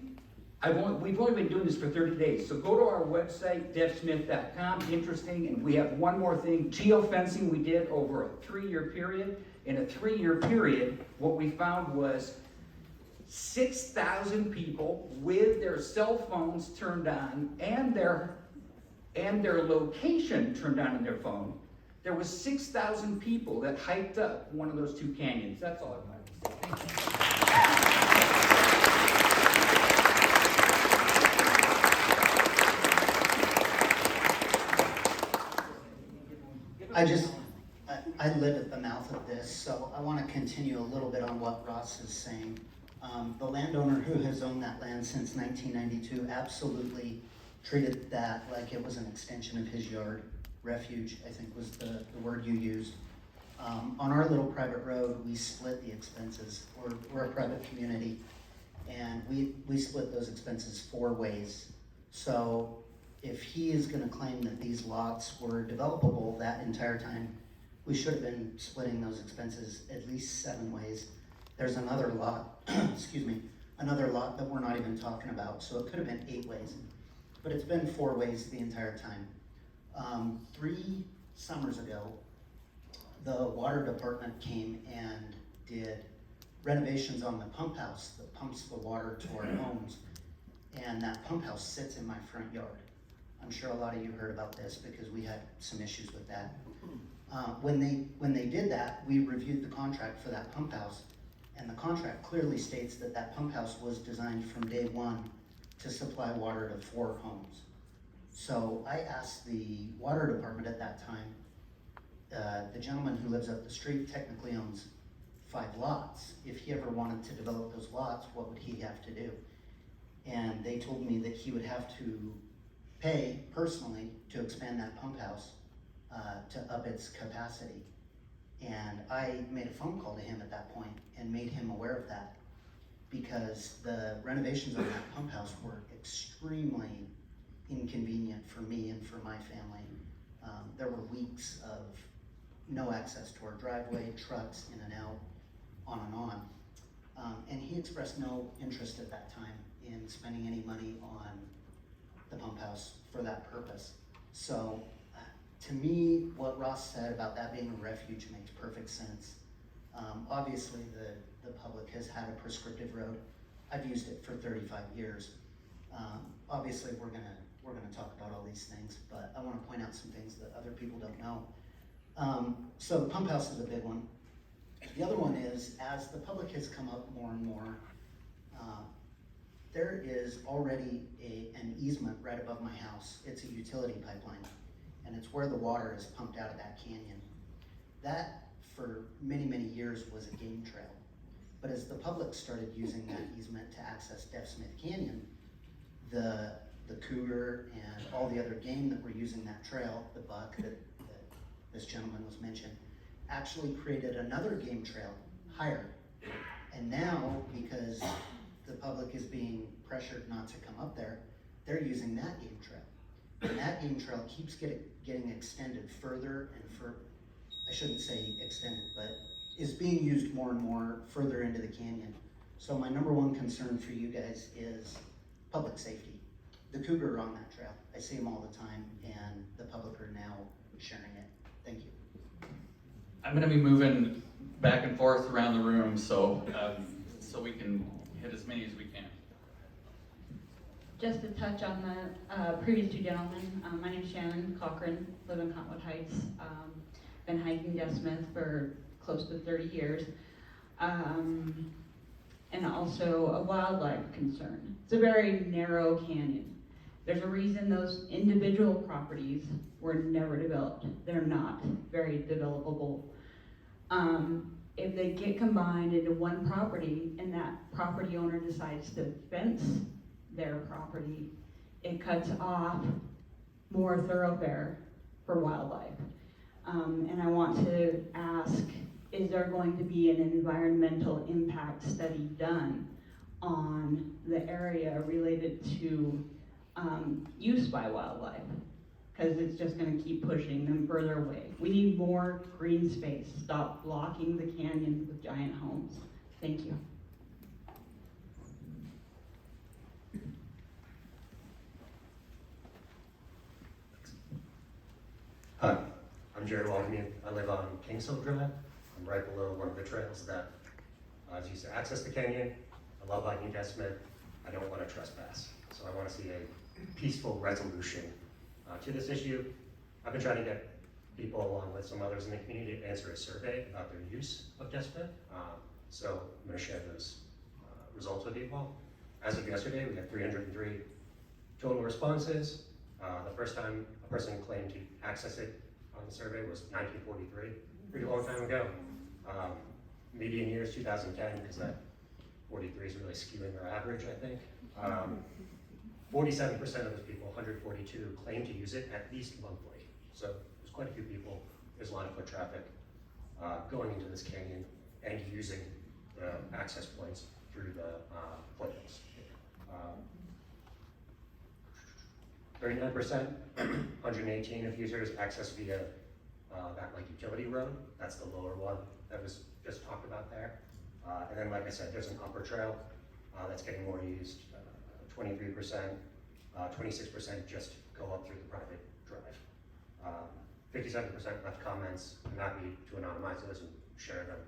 We've only been doing this for 30 days. So go to our website, deafsmith.com, interesting. And we have one more thing, geofencing we did over a 3-year period. In a 3-year period, what we found was 6,000 people with their cell phones turned on and their location turned on in their phone. There was 6,000 people that hiked up one of those 2 canyons. That's all I wanted to say. Thank you. I live at the mouth of this, so I want to continue a little bit on what Ross is saying. The landowner who has owned that land since 1992 absolutely treated that like it was an extension of his yard. Refuge, I think was the word you used. On our little private road, we split the expenses. We're a private community, and we split those expenses 4 ways. So if he is going to claim that these lots were developable that entire time, we should have been splitting those expenses at least 7 ways. There's another lot, another lot that we're not even talking about, so it could have been 8 ways. But it's been 4 ways the entire time. 3 summers ago, the water department came and did renovations on the pump house that pumps the water to our homes. And that pump house sits in my front yard. I'm sure a lot of you heard about this because we had some issues with that. When they did that, we reviewed the contract for that pump house, and the contract clearly states that that pump house was designed from day 1 to supply water to 4 homes. So I asked the water department at that time, the gentleman who lives up the street technically owns 5 lots. If he ever wanted to develop those lots, what would he have to do? And they told me that he would have to pay personally to expand that pump house to up its capacity. And I made a phone call to him at that point and made him aware of that, because the renovations on that pump house were extremely inconvenient for me and for my family. There were weeks of no access to our driveway, trucks in and out, on and on. And he expressed no interest at that time in spending any money on the pump house for that purpose. So to me, what Ross said about that being a refuge makes perfect sense. Obviously, the public has had a prescriptive road. I've used it for 35 years. Obviously, we're gonna talk about all these things, but I wanna point out some things that other people don't know. So the pump house is a big one. The other one is, as the public has come up more and more, there is already an easement right above my house. It's a utility pipeline, and it's where the water is pumped out of that canyon. That, for many, many years, was a game trail. But as the public started using that easement to access Deaf Smith Canyon, the cougar and all the other game that were using that trail, the buck that this gentleman was mentioned, actually created another game trail higher. And now, because the public is being pressured not to come up there, they're using that game trail. And that game trail keeps getting extended further and further. I shouldn't say extended, but is being used more and more further into the canyon. So my number one concern for you guys is public safety. The cougar are on that trail. I see them all the time, and the public are now sharing it. Thank you. I'm gonna be moving back and forth around the room, so we can hit as many as we can. Just to touch on the previous two gentlemen, my name's Shannon Cochran, live in Cottonwood Heights. Been hiking Deaf Smith for close to 30 years. And also a wildlife concern. It's a very narrow canyon. There's a reason those individual properties were never developed. They're not very developable. If they get combined into one property and that property owner decides to fence their property, it cuts off more thoroughfare for wildlife. And I want to ask, is there going to be an environmental impact study done on the area related to use by wildlife? Because it's just going to keep pushing them further away. We need more green space. Stop blocking the canyons with giant homes. Thank you. Hi, I'm Jerry Walkerman. I live on Kings Hill Drive. I'm right below one of the trails that is used to access the canyon. I love hiking Deaf Smith. I don't want to trespass. So I want to see a peaceful resolution to this issue. I've been trying to get people, along with some others in the community, to answer a survey about their use of Deaf Smith. So I'm going to share those results with you all. As of yesterday, we had 303 total responses. The first time a person claimed to access it on the survey was 1943, pretty long time ago. Median year is 2010, because that 43 is really skewing our average, I think. 47% of those people, 142, claim to use it at least monthly. So there's quite a few people. There's a lot of foot traffic going into this canyon and using the access points through the foothills. 39%, 118 of users access via that like utility road. That's the lower one that was just talked about there. And then, like I said, there's an upper trail that's getting more used. 23%, 26% just go up through the private drive. 57% left comments. I'm happy to anonymize those and share them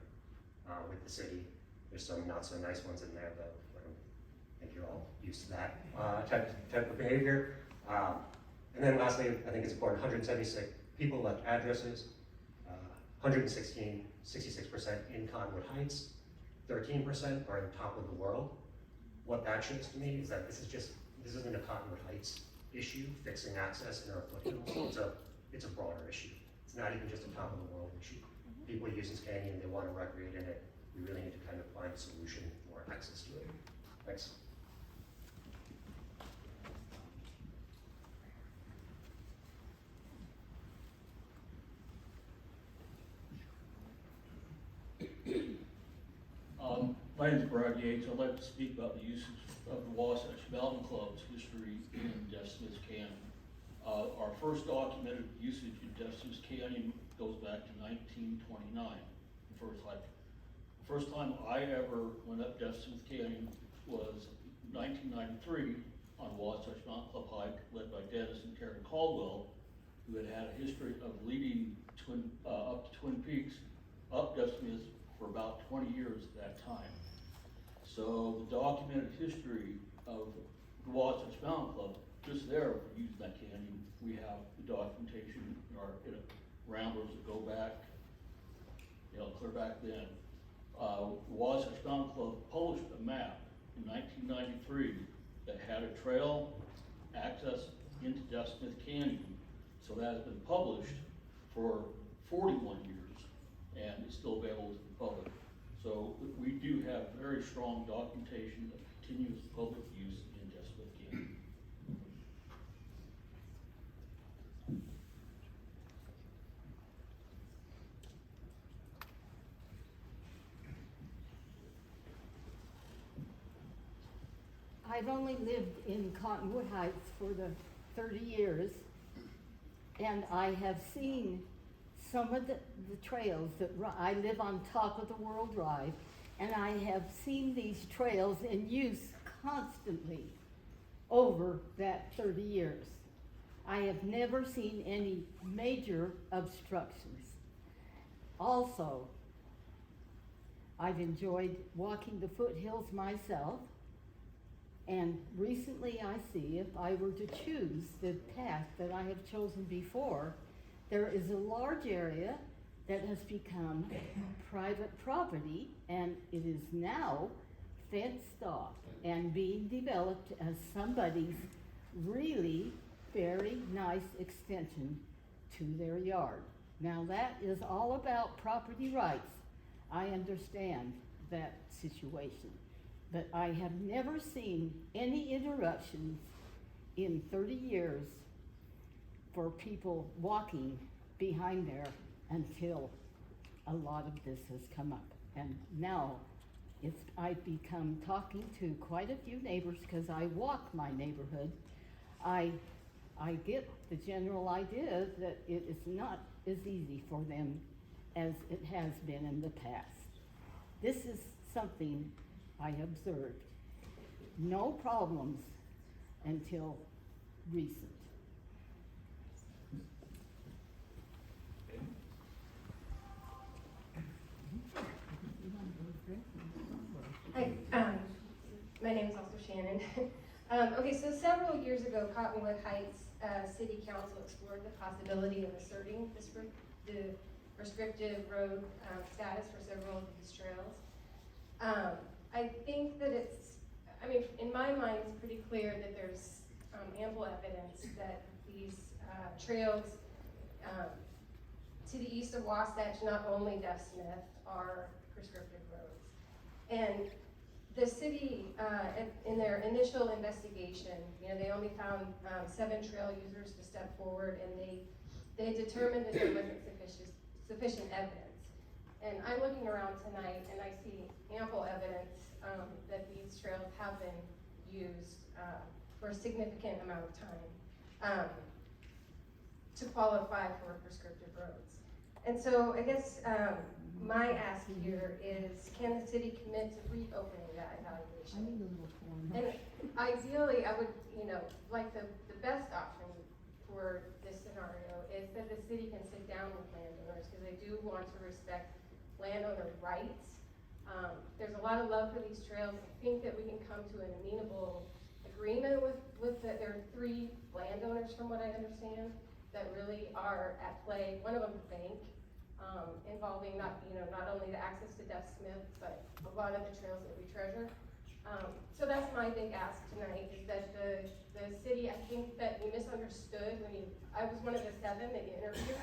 with the city. There's some not so nice ones in there, though. I think you're all used to that type of behavior. And then lastly, I think it's important, 176 people left addresses, 116, 66% in Cottonwood Heights, 13% are in top of the world. What that shows to me is that this isn't a Cottonwood Heights issue, fixing access in our foothills. It's a broader issue. It's not even just a top of the world issue. People use this canyon, they want to recreate in it. We really need to kind of find a solution for access to it. Thanks. My name is Brad Yates. I'd like to speak about the usage of the Wasatch Mountain Club's history in Deaf Smith Canyon. Our first documented usage in Deaf Smith Canyon goes back to 1929, the first hike. The first time I ever went up Deaf Smith Canyon was 1993 on Wasatch Mountain Club hike, led by Dennis and Karen Caldwell, who had had a history of leading up to Twin Peaks, up Deaf Smith, for about 20 years at that time. So the documented history of the Wasatch Mountain Club, just there for using that canyon, we have the documentation in our ramblers that go back, clear back then. The Wasatch Mountain Club published a map in 1993 that had a trail access into Deaf Smith Canyon. So that has been published for 41 years and is still available to the public. So we do have very strong documentation of continuous public use in Deaf Smith Canyon. I've only lived in Cottonwood Heights for the 30 years, and I have seen some of the trails that I live on top of the World Drive, and I have seen these trails in use constantly over that 30 years. I have never seen any major obstructions. Also, I've enjoyed walking the foothills myself. And recently I see, if I were to choose the path that I have chosen before, there is a large area that has become private property, and it is now fenced off and being developed as somebody's really very nice extension to their yard. Now that is all about property rights. I understand that situation. But I have never seen any interruptions in 30 years for people walking behind there until a lot of this has come up. And now I've become talking to quite a few neighbors because I walk my neighborhood. I get the general idea that it is not as easy for them as it has been in the past. This is something I observed. No problems until recent. Hi, my name is also Shannon. Okay, so several years ago, Cottonwood Heights City Council explored the possibility of asserting the restrictive road status for several of these trails. I think that in my mind, it's pretty clear that there's ample evidence that these trails to the east of Wasatch, not only Deaf Smith, are prescriptive roads. And the city, in their initial investigation, they only found 7 trail users to step forward, and they determined that there wasn't sufficient evidence. And I'm looking around tonight, and I see ample evidence that these trails have been used for a significant amount of time to qualify for prescriptive roads. And so I guess my ask here is, can the city commit to reopening that evaluation? And ideally, I would, like the best option for this scenario is that the city can sit down with landowners, because they do want to respect landowner rights. There's a lot of love for these trails. I think that we can come to an amenable agreement there are 3 landowners, from what I understand, that really are at play. One of them, the bank, involving not only the access to Deaf Smith, but a lot of the trails that we treasure. So that's my big ask tonight, is that the city, I think that you misunderstood I was one of the 7 that you interviewed.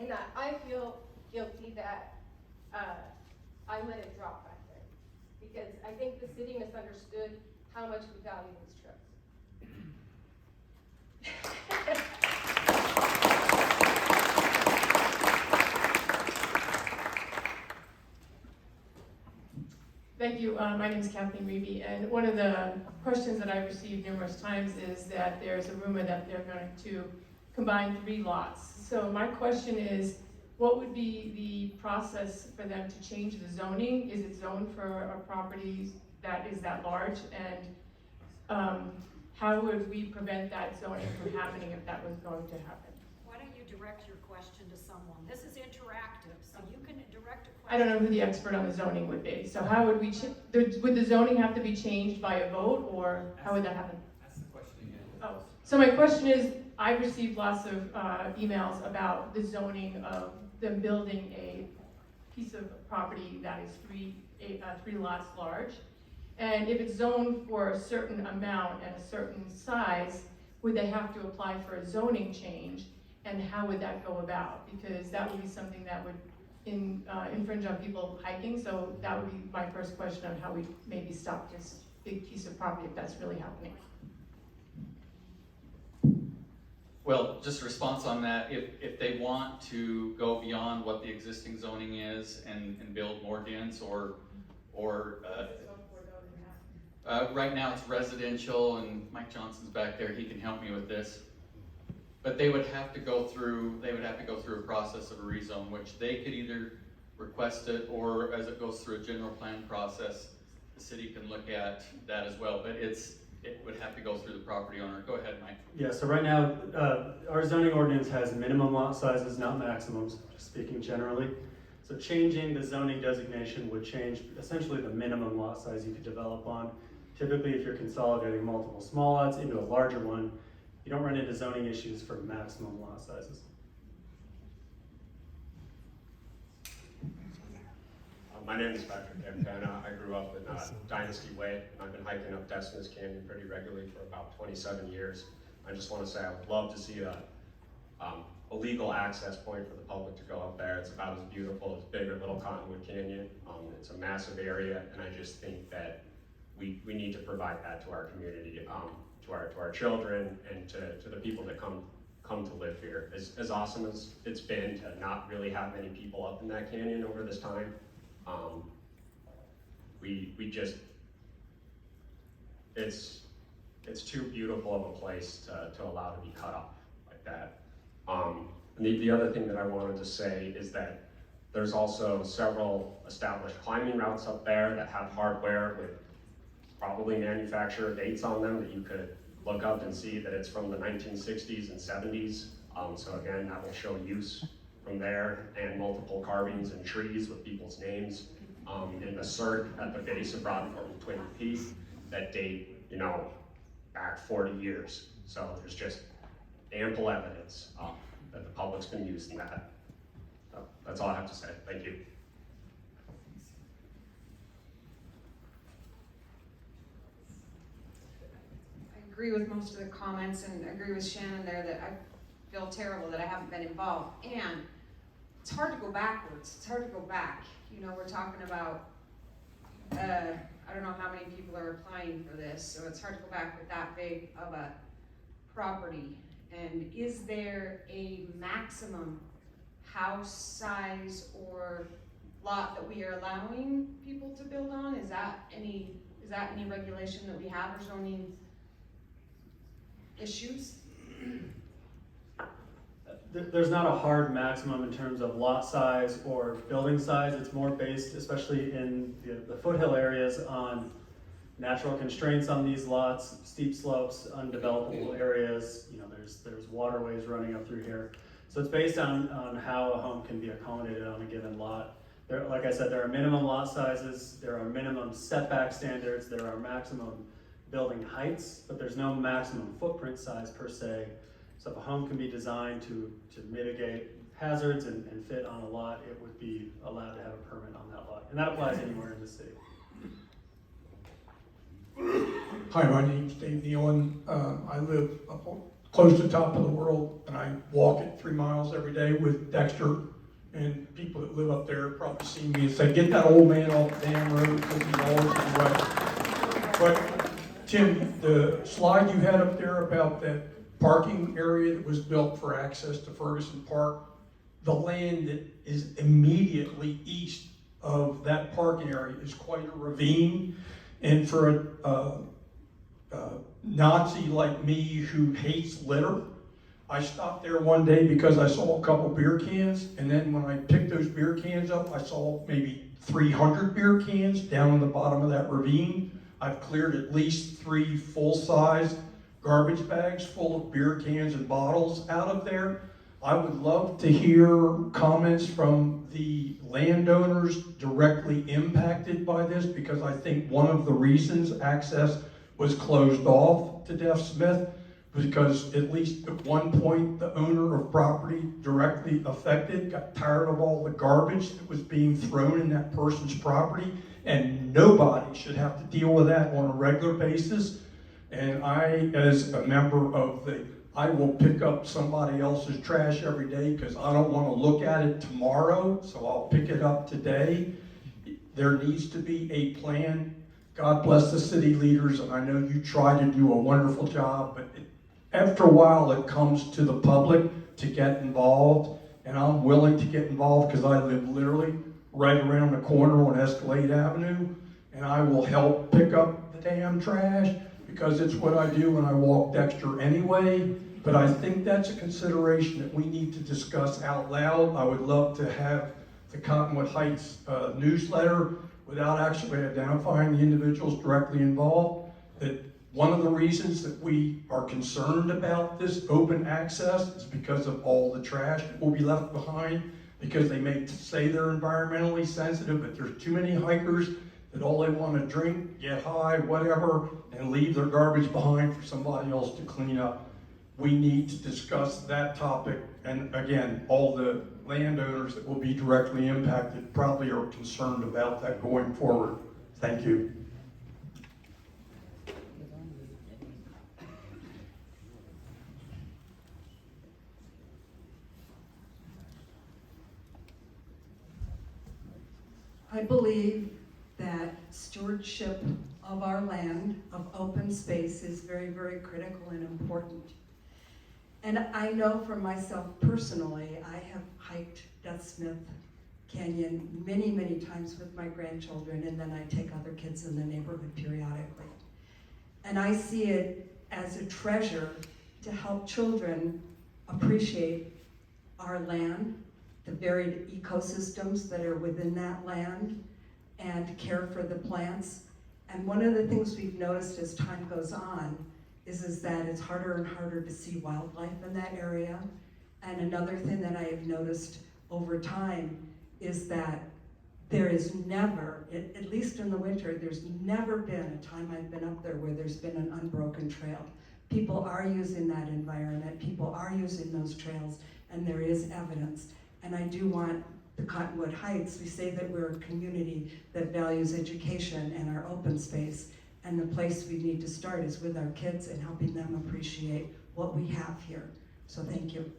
And I feel guilty that I let it drop back there, because I think the city misunderstood how much we value these trails. Thank you. My name is Kathleen Reeby, and one of the questions that I received numerous times is that there's a rumor that they're going to combine 3 lots. So my question is, what would be the process for them to change the zoning? Is it zoned for a property that is that large? And how would we prevent that zoning from happening if that was going to happen? Why don't you direct your question to someone. This is interactive, so you can direct a question. I don't know who the expert on the zoning would be, so how would we, would the zoning have to be changed by a vote, or how would that happen? That's the question again. Oh, so my question is, I've received lots of emails about the zoning of them building a piece of property that is three lots large. And if it's zoned for a certain amount and a certain size, would they have to apply for a zoning change? And how would that go about? Because that would be something that would infringe on people hiking. So that would be my first question on how we maybe stop this big piece of property if that's really happening. Well, just a response on that, if they want to go beyond what the existing zoning is and build more dens or right now it's residential, and Mike Johnson's back there, he can help me with this. But they would have to go through a process of a rezone, which they could either request it, or as it goes through a general plan process, the city can look at that as well. But it would have to go through the property owner. Go ahead, Mike. Yeah, so right now, our zoning ordinance has minimum lot sizes, not maximums, just speaking generally. So changing the zoning designation would change essentially the minimum lot size you could develop on. Typically, if you're consolidating multiple small lots into a larger one, you don't run into zoning issues for maximum lot sizes. My name is Patrick Campana. I grew up in Dynasty Way, and I've been hiking up Desmond's Canyon pretty regularly for about 27 years. I just want to say I would love to see a legal access point for the public to go up there. It's about as beautiful as big or little Cottonwood Canyon. It's a massive area, and I just think that we need to provide that to our community, to our children, and to the people that come to live here. As awesome as it's been to not really have many people up in that canyon over this time, we just, it's too beautiful of a place to allow to be cut off like that. And the other thing that I wanted to say is that there's also several established climbing routes up there that have hardware with probably manufacturer dates on them that you could look up and see that it's from the 1960s and 70s. So again, that will show use from there, and multiple carvings and trees with people's names in the cirque at the base of Broadmoor Twin Peak that date, back 40 years. So there's just ample evidence that the public's been using that. So that's all I have to say. Thank you. I agree with most of the comments, and agree with Shannon there that I feel terrible that I haven't been involved. And it's hard to go backwards. It's hard to go back. We're talking about, I don't know how many people are applying for this, so it's hard to go back with that big of a property. And is there a maximum house size or lot that we are allowing people to build on? Is that any regulation that we have, or zoning issues? There's not a hard maximum in terms of lot size or building size. It's more based, especially in the foothill areas, on natural constraints on these lots, steep slopes, undevelopable areas. There's waterways running up through here. So it's based on how a home can be accommodated on a given lot. Like I said, there are minimum lot sizes, there are minimum setback standards, there are maximum building heights, but there's no maximum footprint size per se. So if a home can be designed to mitigate hazards and fit on a lot, it would be allowed to have a permit on that lot. And that applies anywhere in the city. Hi, my name's Dave Nealon. I live up close to the top of the world, and I walk it 3 miles every day with Dexter. And people that live up there probably see me and say, "Get that old man off the damn road," because he's always in the way. But Tim, the slide you had up there about that parking area that was built for access to Ferguson Park, the land that is immediately east of that parking area is quite a ravine. And for a Nazi like me who hates litter, I stopped there one day because I saw a couple beer cans, and then when I picked those beer cans up, I saw maybe 300 beer cans down on the bottom of that ravine. I've cleared at least 3 full-size garbage bags full of beer cans and bottles out of there. I would love to hear comments from the landowners directly impacted by this, because I think one of the reasons access was closed off to Deaf Smith was because at least at one point the owner of property directly affected got tired of all the garbage that was being thrown in that person's property, and nobody should have to deal with that on a regular basis. And I, as a member of I will pick up somebody else's trash every day because I don't want to look at it tomorrow, so I'll pick it up today. There needs to be a plan. God bless the city leaders, and I know you try to do a wonderful job, but after a while it comes to the public to get involved, and I'm willing to get involved because I live literally right around the corner on Escalade Avenue, and I will help pick up the damn trash because it's what I do when I walk Dexter anyway. But I think that's a consideration that we need to discuss out loud. I would love to have the Cottonwood Heights newsletter, without actually identifying the individuals directly involved, that one of the reasons that we are concerned about this open access is because of all the trash that will be left behind, because they may say they're environmentally sensitive, but there's too many hikers that all they want to drink, get high, whatever, and leave their garbage behind for somebody else to clean up. We need to discuss that topic, and again, all the landowners that will be directly impacted probably are concerned about that going forward. Thank you. I believe that stewardship of our land, of open space, is very, very critical and important. And I know for myself personally, I have hiked Death Smith Canyon many, many times with my grandchildren, and then I take other kids in the neighborhood periodically. And I see it as a treasure to help children appreciate our land, the varied ecosystems that are within that land, and care for the plants. And one of the things we've noticed as time goes on is that it's harder and harder to see wildlife in that area. And another thing that I have noticed over time is that there is never, at least in the winter, there's never been a time I've been up there where there's been an unbroken trail. People are using that environment, people are using those trails, and there is evidence. And I do want the Cottonwood Heights, we say that we're a community that values education and our open space, and the place we need to start is with our kids and helping them appreciate what we have here. So thank you.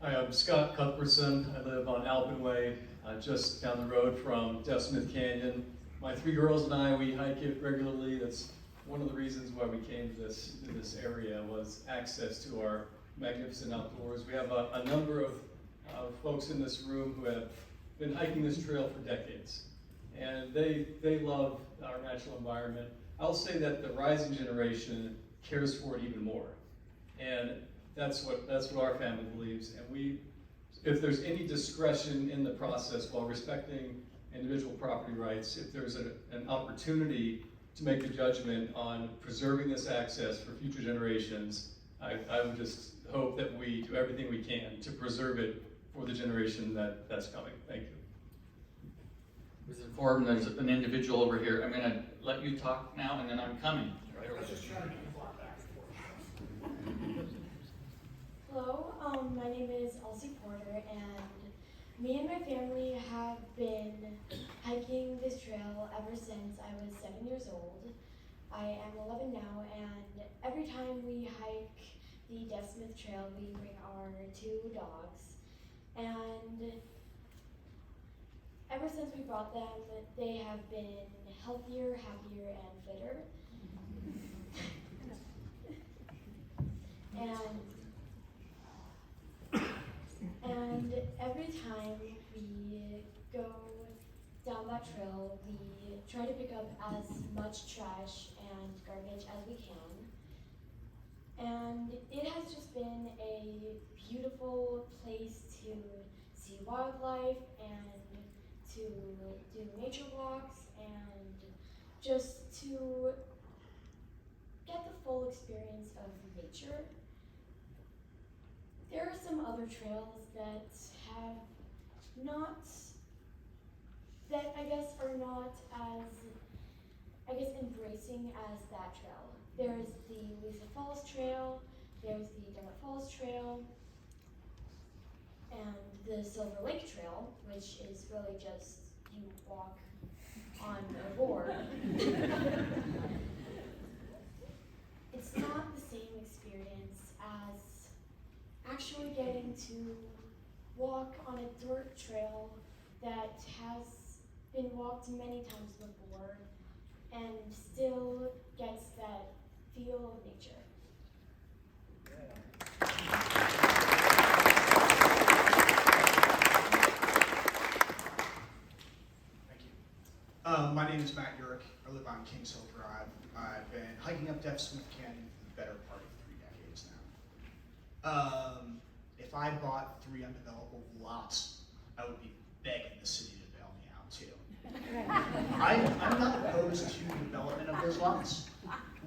Hi, I'm Scott Cuthbertson. I live on Alpin Way, just down the road from Deaf Smith Canyon. My 3 girls and I, we hike it regularly. That's one of the reasons why we came to this area, was access to our magnificent outdoors. We have a number of folks in this room who have been hiking this trail for decades, and they love our natural environment. I'll say that the rising generation cares for it even more, and that's what our family believes. And if there's any discretion in the process while respecting individual property rights, if there's an opportunity to make a judgment on preserving this access for future generations, I would just hope that we do everything we can to preserve it for the generation that's coming. Thank you. I was informed there's an individual over here. I'm gonna let you talk now, and then I'm coming. Right over there. Hello, my name is Elsie Porter, and me and my family have been hiking this trail ever since I was 7 years old. I am 11 now, and every time we hike the Deaf Smith Trail, we bring our 2 dogs. And ever since we brought them, they have been healthier, happier, and fitter. And every time we go down that trail, we try to pick up as much trash and garbage as we can. And it has just been a beautiful place to see wildlife and to do nature walks and just to full experience of nature. There are some other trails that have not, that I guess are not as, embracing as that trail. There's the Lisa Falls Trail, there's the Demet Falls Trail, and the Silver Lake Trail, which is really just you walk on a board. It's not the same experience as actually getting to walk on a dirt trail that has been walked many times before and still gets that feel of nature. My name is Matt Urick. I live on Kings Hill Drive. I've been hiking up Deaf Smith Canyon for the better part of 3 decades now. If I bought 3 undevelopable lots, I would be begging the city to bail me out too. I'm not opposed to development of those lots.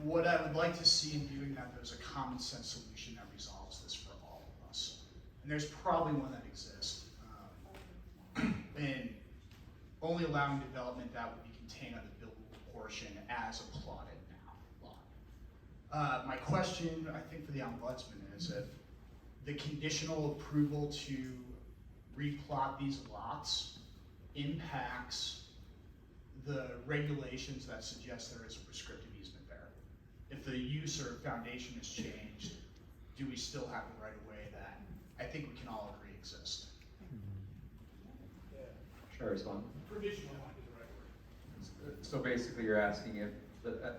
What I would like to see in doing that, there's a common sense solution that resolves this for all of us. And there's probably one that exists. And only allowing development that would be contained on the buildable portion as a plotted now lot. My question, I think, for the ombudsman is if the conditional approval to replot these lots impacts the regulations that suggest there is a prescriptive easement there. If the use or foundation is changed, do we still have the right of way that I think we can all agree exists? Should I respond? Provisional one is the right word. So basically you're asking if,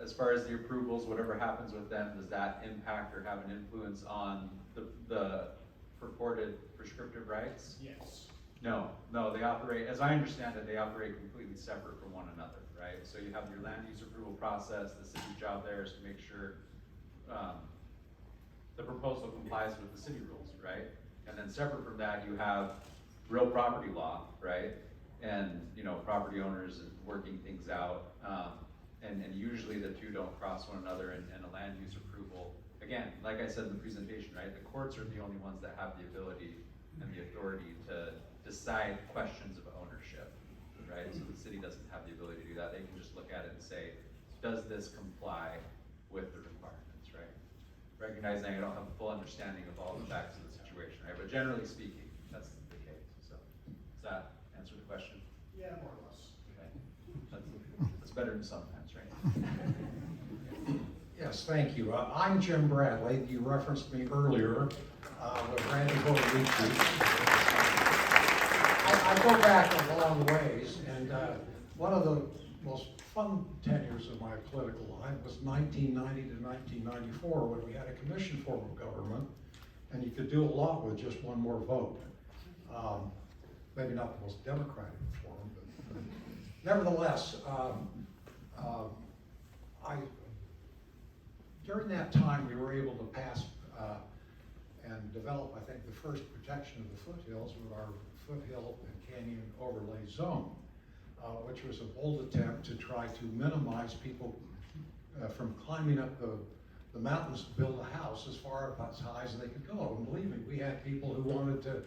as far as the approvals, whatever happens with them, does that impact or have an influence on the purported prescriptive rights? Yes. No, they operate, as I understand it, they operate completely separate from one another, right? So you have your land use approval process, the city's job there is to make sure the proposal complies with the city rules, right? And then separate from that, you have real property law, right? And, property owners working things out. And usually the two don't cross one another and a land use approval. Again, like I said in the presentation, right? The courts are the only ones that have the ability and the authority to decide questions of ownership, right? So the city doesn't have the ability to do that. They can just look at it and say, does this comply with the requirements, right? Recognizing I don't have a full understanding of all the facts of the situation, right? But generally speaking, that's the case. So does that answer the question? Yeah, more or less. Okay. That's better than sometimes, right? Yes, thank you. I'm Jim Bradley. You referenced me earlier with Randy Botorici. I go back a long ways, and one of the most fun tenures of my political life was 1990 to 1994 when we had a commission form of government, and you could do a lot with just one more vote. Maybe not the most democratic form, but nevertheless, during that time we were able to pass and develop, I think, the first protection of the foothills with our foothill and canyon overlay zone, which was a bold attempt to try to minimize people from climbing up the mountains to build a house as far up as high as they could go. And believe me, we had people who wanted to,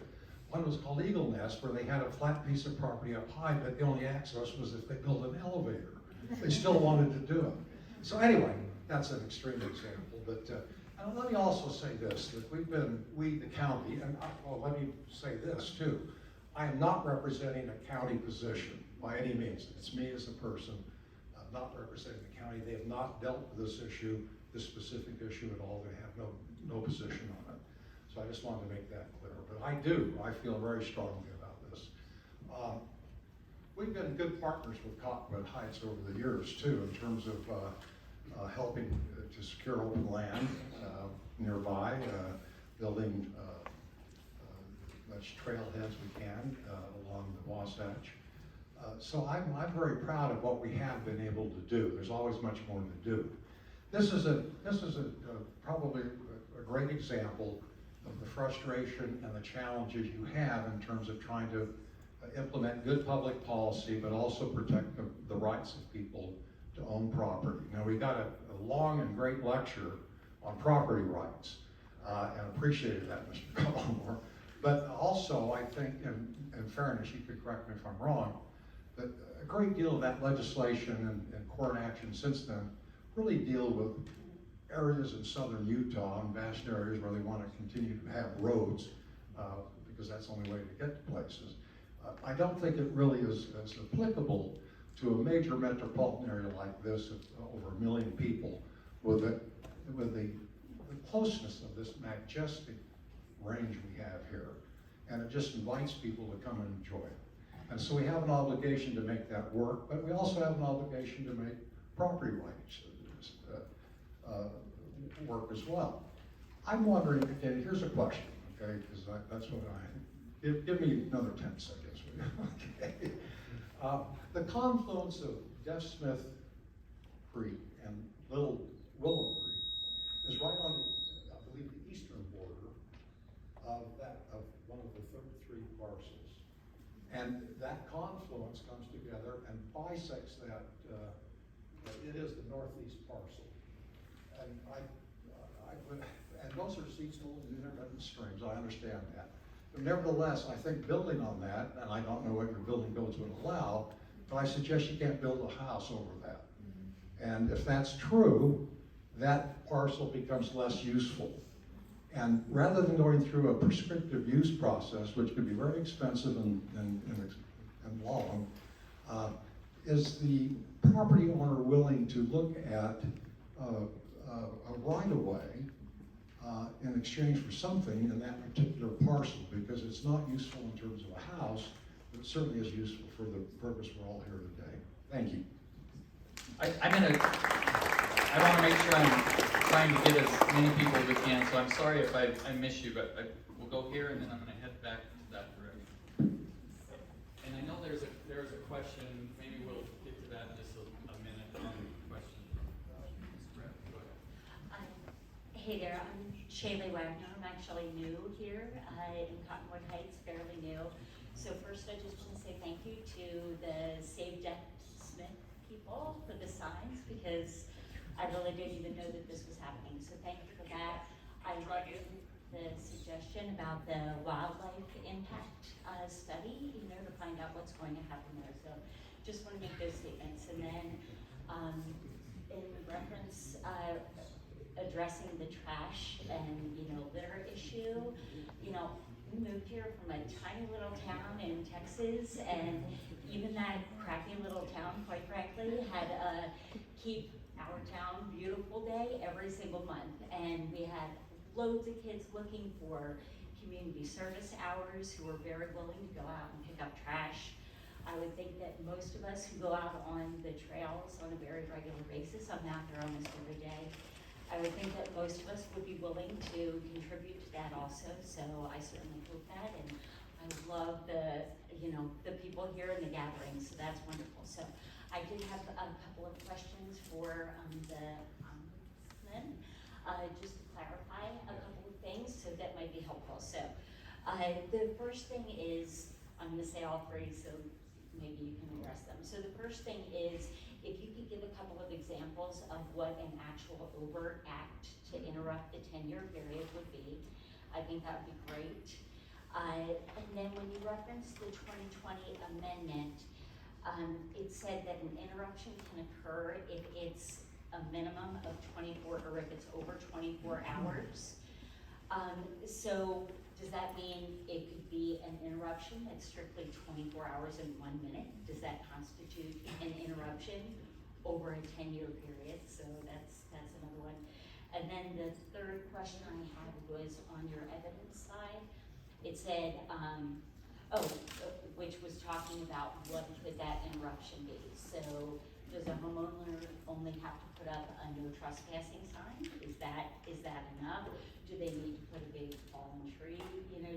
one was called Eagle Nest, where they had a flat piece of property up high, but the only access was if they built an elevator. They still wanted to do it. So anyway, that's an extreme example, but and let me also say this, that we the county, and well, let me say this too, I am not representing a county position by any means. It's me as a person, not representing the county. They have not dealt with this issue, this specific issue at all. They have no position on it. So I just wanted to make that clear. But I feel very strongly about this. We've been good partners with Cottonwood Heights over the years too, in terms of helping to secure open land nearby, building as much trailheads we can along the Wasatch. So I'm very proud of what we have been able to do. There's always much more to do. This is probably a great example of the frustration and the challenges you have in terms of trying to implement good public policy, but also protect the rights of people to own property. Now, we got a long and great lecture on property rights, and appreciated that, Mr. Cottonwood. But also, I think, in fairness, you could correct me if I'm wrong, that a great deal of that legislation and court action since then really deal with areas in southern Utah and vast areas where they want to continue to have roads, because that's the only way to get to places. I don't think it really is as applicable to a major metropolitan area like this of over 1 million people with the closeness of this majestic range we have here. And it just invites people to come and enjoy it. And so we have an obligation to make that work, but we also have an obligation to make property rights work as well. I'm wondering, okay, here's a question, okay, because that's what give me another 10 seconds. Okay. The confluence of Deaf Smith Creek and Little Willow Creek is right on, I believe, the eastern border of one of the 3 parcels. And that confluence comes together and bisects that, it is the northeast parcel. And and those are seasonal and intermittent streams, I understand that. But nevertheless, I think building on that, and I don't know what your building codes would allow, but I suggest you can't build a house over that. And if that's true, that parcel becomes less useful. And rather than going through a prescriptive use process, which could be very expensive and long, is the property owner willing to look at a right-of-way in exchange for something in that particular parcel? Because it's not useful in terms of a house, but it certainly is useful for the purpose we're all here today. Thank you. I want to make sure I'm trying to get as many people as we can, so I'm sorry if I miss you, but we'll go here and then I'm going to head back to that direction. And I know there's a question, maybe we'll get to that in just a minute. Question. Go ahead. Hey there, I'm Shaylee Wagner. I'm actually new here in Cottonwood Heights, fairly new. So first I just want to say thank you to the Save Deaf Smith people for the signs, because I really didn't even know that this was happening. So thank you for that. I love the suggestion about the wildlife impact study, to find out what's going to happen there. So just want to make those statements. And then in reference, addressing the trash and litter issue. We moved here from a tiny little town in Texas, and even that crappy little town, quite frankly, had a Keep Our Town Beautiful Day every single month, and we had loads of kids looking for community service hours who were very willing to go out and pick up trash. I would think that most of us who go out on the trails on a very regular basis, I'm out there almost every day, I would think that most of us would be willing to contribute to that also, so I certainly hope that, and I love the people here in the gathering, so that's wonderful. So I did have a couple of questions for the ombudsman, just to clarify a couple of things, so that might be helpful. So the first thing is, I'm going to say all 3, so maybe you can address them. So the first thing is, if you could give a couple of examples of what an actual overt act to interrupt the 10-year period would be, I think that would be great. And then when you reference the 2020 amendment, it said that an interruption can occur if it's a minimum of 24, or if it's over 24 hours. So does that mean it could be an interruption that's strictly 24 hours and 1 minute? Does that constitute an interruption over a 10-year period? So that's another one. And then the third question I had was on your evidence side. It said, which was talking about what could that interruption be. So does a homeowner only have to put up a no trespassing sign? Is that enough? Do they need to put a big fallen tree,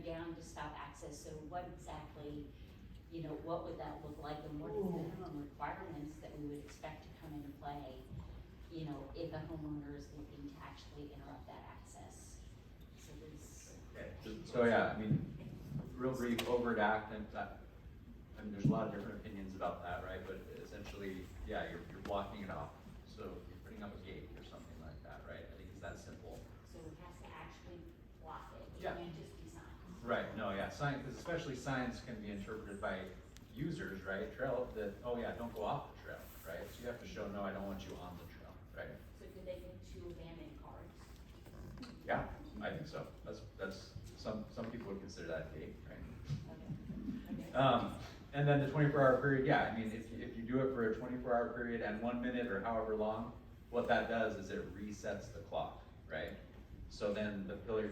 down to stop access? So what exactly, what would that look like, and what are the minimum requirements that we would expect to come into play, if a homeowner is looking to actually interrupt that access? So this. So yeah, real brief, overt act, and there's a lot of different opinions about that, right? But essentially, yeah, you're blocking it off. So you're putting up a gate or something like that, right? I think it's that simple. So it has to actually block it, it Yeah. can't just be signs. Right, no, yeah, sign, because especially signs can be interpreted by users, right? Trail, that, oh yeah, don't go off the trail, right? So you have to show, no, I don't want you on the trail, right? So do they get to abandon cars? Yeah, I think so. That's, some people would consider that a gate, right? And then the 24-hour period, yeah, I mean, if you do it for a 24-hour period and 1 minute or however long, what that does is it resets the clock, right? So then the public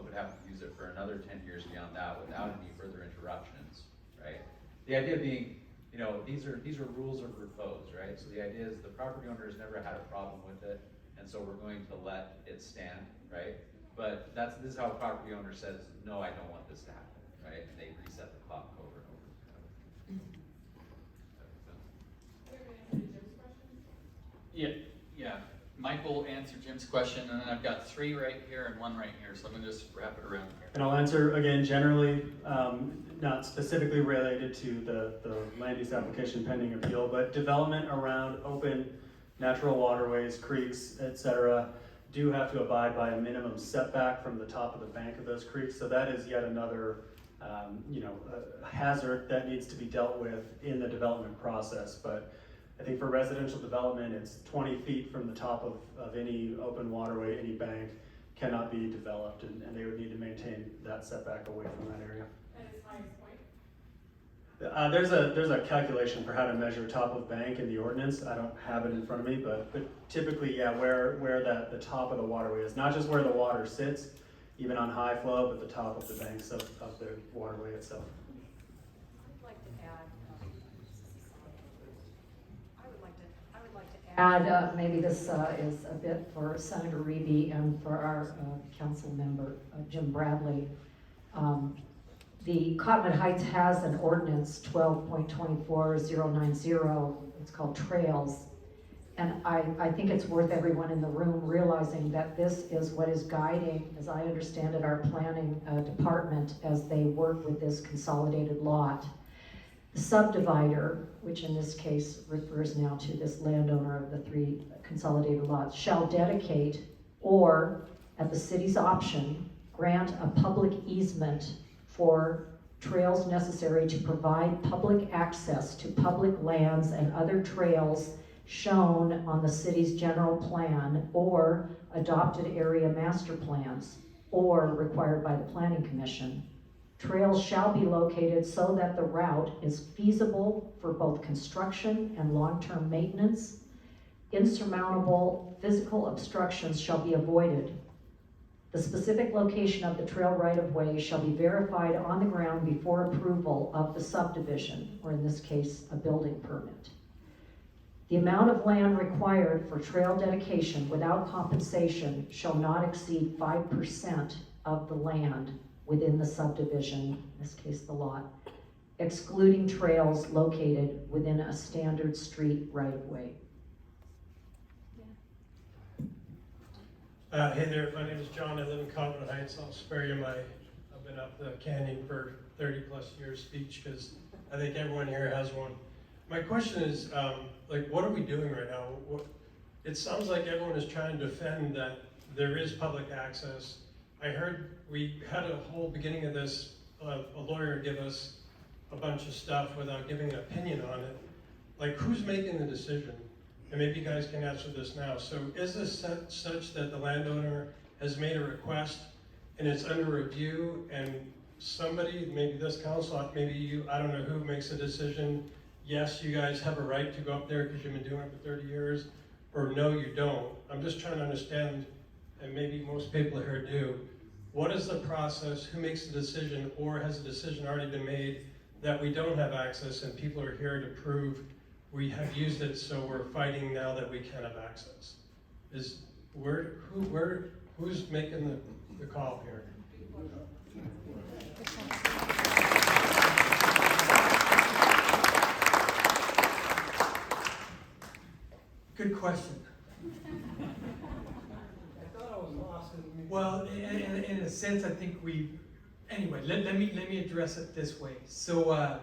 would have to use it for another 10 years beyond that without any further interruptions, right? The idea being, you know, these are rules of repose, right? So the idea is the property owner has never had a problem with it, and so we're going to let it stand, right? But this is how a property owner says, no, I don't want this to happen, right? And they reset the clock over and over. Yeah, Michael answered Jim's question, and then I've got 3 right here and 1 right here, so I'm gonna just wrap it around here. And I'll answer again generally, not specifically related to the land use application pending appeal, but development around open natural waterways, creeks, etc., do have to abide by a minimum setback from the top of the bank of those creeks. So that is yet another a hazard that needs to be dealt with in the development process. But I think for residential development, it's 20 feet from the top of any open waterway, any bank cannot be developed, and they would need to maintain that setback away from that area. At its highest point? There's a calculation for how to measure top of bank in the ordinance. I don't have it in front of me, but typically, yeah, where the top of the waterway is, not just where the water sits, even on high flow, but the top of the banks of the waterway itself. I would like to add, maybe this is a bit for Senator Reedy and for our council member, Jim Bradley. The Cottonwood Heights has an ordinance, 12.24090, it's called Trails. And I think it's worth everyone in the room realizing that this is what is guiding, as I understand it, our planning department as they work with this consolidated lot. The subdivider, which in this case refers now to this landowner of the 3 consolidated lots, shall dedicate or, at the city's option, grant a public easement for trails necessary to provide public access to public lands and other trails shown on the city's general plan or adopted area master plans or required by the Planning Commission. Trails shall be located so that the route is feasible for both construction and long-term maintenance. Insurmountable physical obstructions shall be avoided. The specific location of the trail right-of-way shall be verified on the ground before approval of the subdivision, or in this case, a building permit. The amount of land required for trail dedication without compensation shall not exceed 5% of the land within the subdivision, in this case the lot, excluding trails located within a standard street right-of-way. Hey there, my name is John. I live in Cottonwood Heights. I'll spare you I've been up the canyon for 30 plus years speech because I think everyone here has one. My question is, what are we doing right now? It sounds like everyone is trying to defend that there is public access. I heard we had a whole beginning of this, a lawyer give us a bunch of stuff without giving an opinion on it. Like, who's making the decision? And maybe you guys can answer this now. So is this such that the landowner has made a request and it's under review and somebody, maybe this council, maybe you, I don't know who makes a decision, yes, you guys have a right to go up there because you've been doing it for 30 years, or no, you don't. I'm just trying to understand, and maybe most people here do, what is the process, who makes the decision, or has the decision already been made that we don't have access and people are here to prove we have used it, so we're fighting now that we can have access? Who's making the call here? Good question. I thought I was lost. Well, in a sense, I think anyway, let me address it this way. So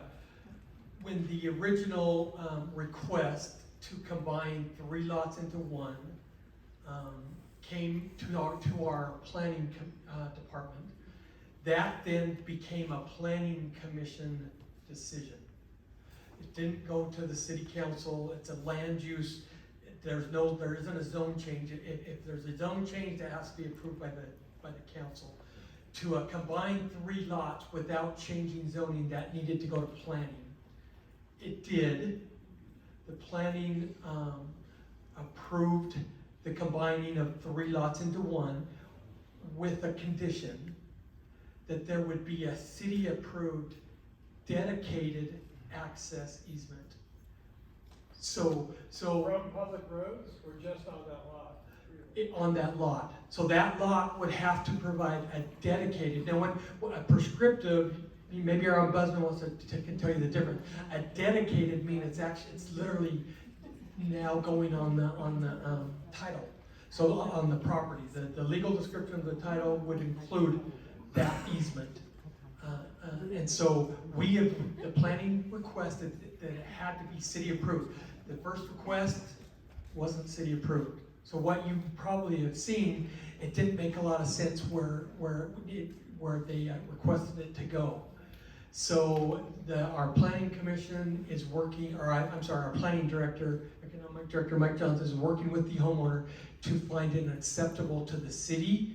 when the original request to combine 3 lots into one, came to our planning department. That then became a planning commission decision. It didn't go to the city council. It's a land use. There isn't a zone change. If there's a zone change, that has to be approved by the council. To combine 3 lots without changing zoning, that needed to go to planning. It did. The planning approved the combining of 3 lots into one with a condition that there would be a city-approved dedicated access easement. So From public roads or just on that lot? on that lot. So that lot would have to provide a dedicated, now when a prescriptive, maybe our ombudsman wants to can tell you the difference. A dedicated means it's literally now going on the title. So on the property, the legal description of the title would include that easement. And so the planning requested that it had to be city approved. The first request wasn't city approved. So what you probably have seen, it didn't make a lot of sense where they requested it to go. So our planning commission is working, our planning director, economic director Mike Johnson is working with the homeowner to find an acceptable to the city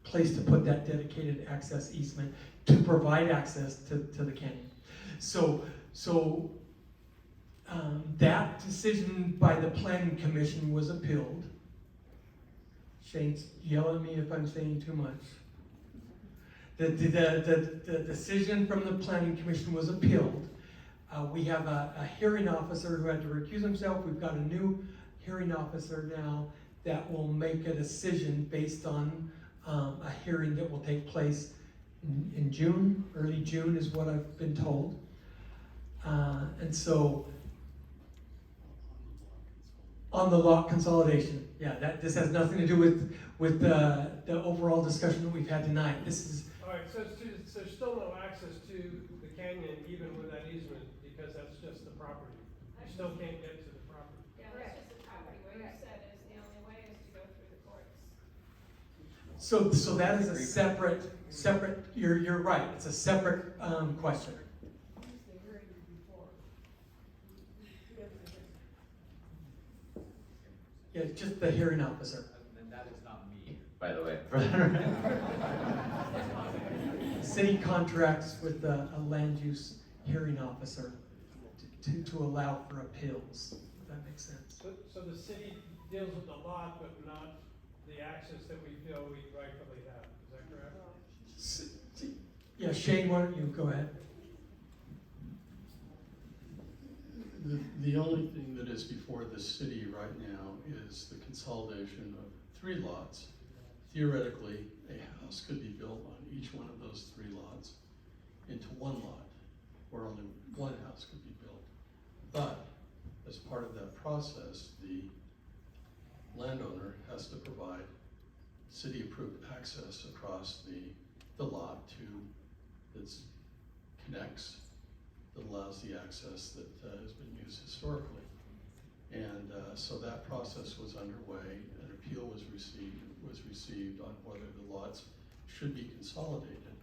place to put that dedicated access easement to provide access to the canyon. So that decision by the planning commission was appealed. Shane's yelling at me if I'm saying too much. The decision from the planning commission was appealed. We have a hearing officer who had to recuse himself. We've got a new hearing officer now that will make a decision based on a hearing that will take place in June, early June is what I've been told. And so, on the lot consolidation, yeah, this has nothing to do with the overall discussion that we've had tonight. This is. All right, so there's still no access to the canyon even with that easement because that's just the property. You still can't get to the property. Yeah, that's just the property. What you said is the only way is to go through the courts. So that is a separate, you're right, it's a separate question. Yeah, it's just the hearing officer. And that is not me, by the way. City contracts with a land use hearing officer to allow for appeals, if that makes sense. So the city deals with the lot, but not the access that we feel we rightfully have. Is that correct? Yeah, Shane, why don't you go ahead? The only thing that is before the city right now is the consolidation of 3 lots. Theoretically, a house could be built on each one of those 3 lots into 1 lot, where only 1 house could be built. But as part of that process, the landowner has to provide city-approved access across the lot that connects, that allows the access that has been used historically. And so that process was underway. An appeal was received on whether the lots should be consolidated.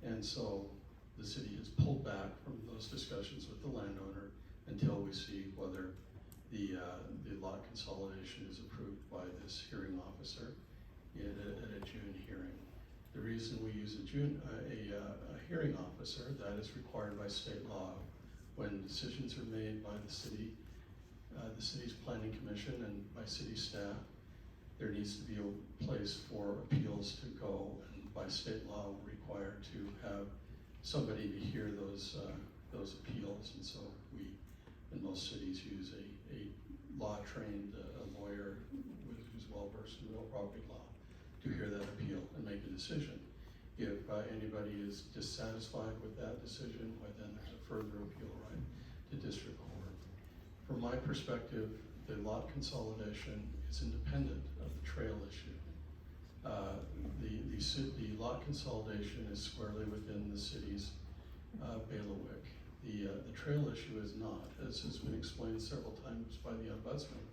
And so the city has pulled back from those discussions with the landowner until we see whether the lot consolidation is approved by this hearing officer at a June hearing. The reason we use a hearing officer, that is required by state law. When decisions are made by the city's planning commission and by city staff, there needs to be a place for appeals to go, and by state law, we're required to have somebody to hear those appeals. And so we, in most cities, use a law-trained lawyer who's well-versed in real property law to hear that appeal and make a decision. If anybody is dissatisfied with that decision, well, then there's a further appeal right to district court. From my perspective, the lot consolidation is independent of the trail issue. The lot consolidation is squarely within the city's bailiwick. The trail issue is not, as has been explained several times by the ombudsman.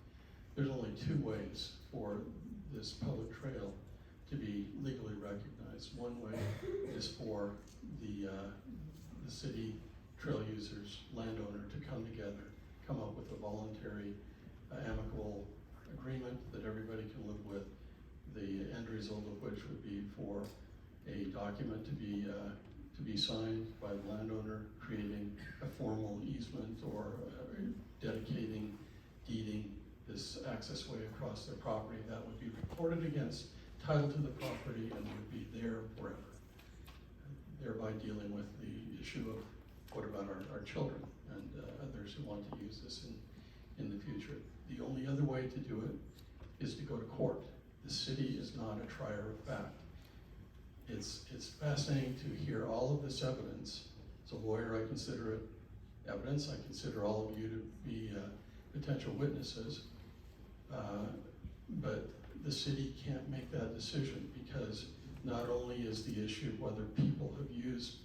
There's only two ways for this public trail to be legally recognized. One way is for the city trail users, landowner, to come together, come up with a voluntary, amicable agreement that everybody can live with. The end result of which would be for a document to be signed by the landowner, creating a formal easement or dedicating, deeding this access way across their property. That would be recorded against title to the property and would be there forever, thereby dealing with the issue of what about our children and others who want to use this in the future. The only other way to do it is to go to court. The city is not a trier of fact. It's fascinating to hear all of this evidence. As a lawyer, I consider it evidence. I consider all of you to be potential witnesses. But the city can't make that decision because not only is the issue whether people have used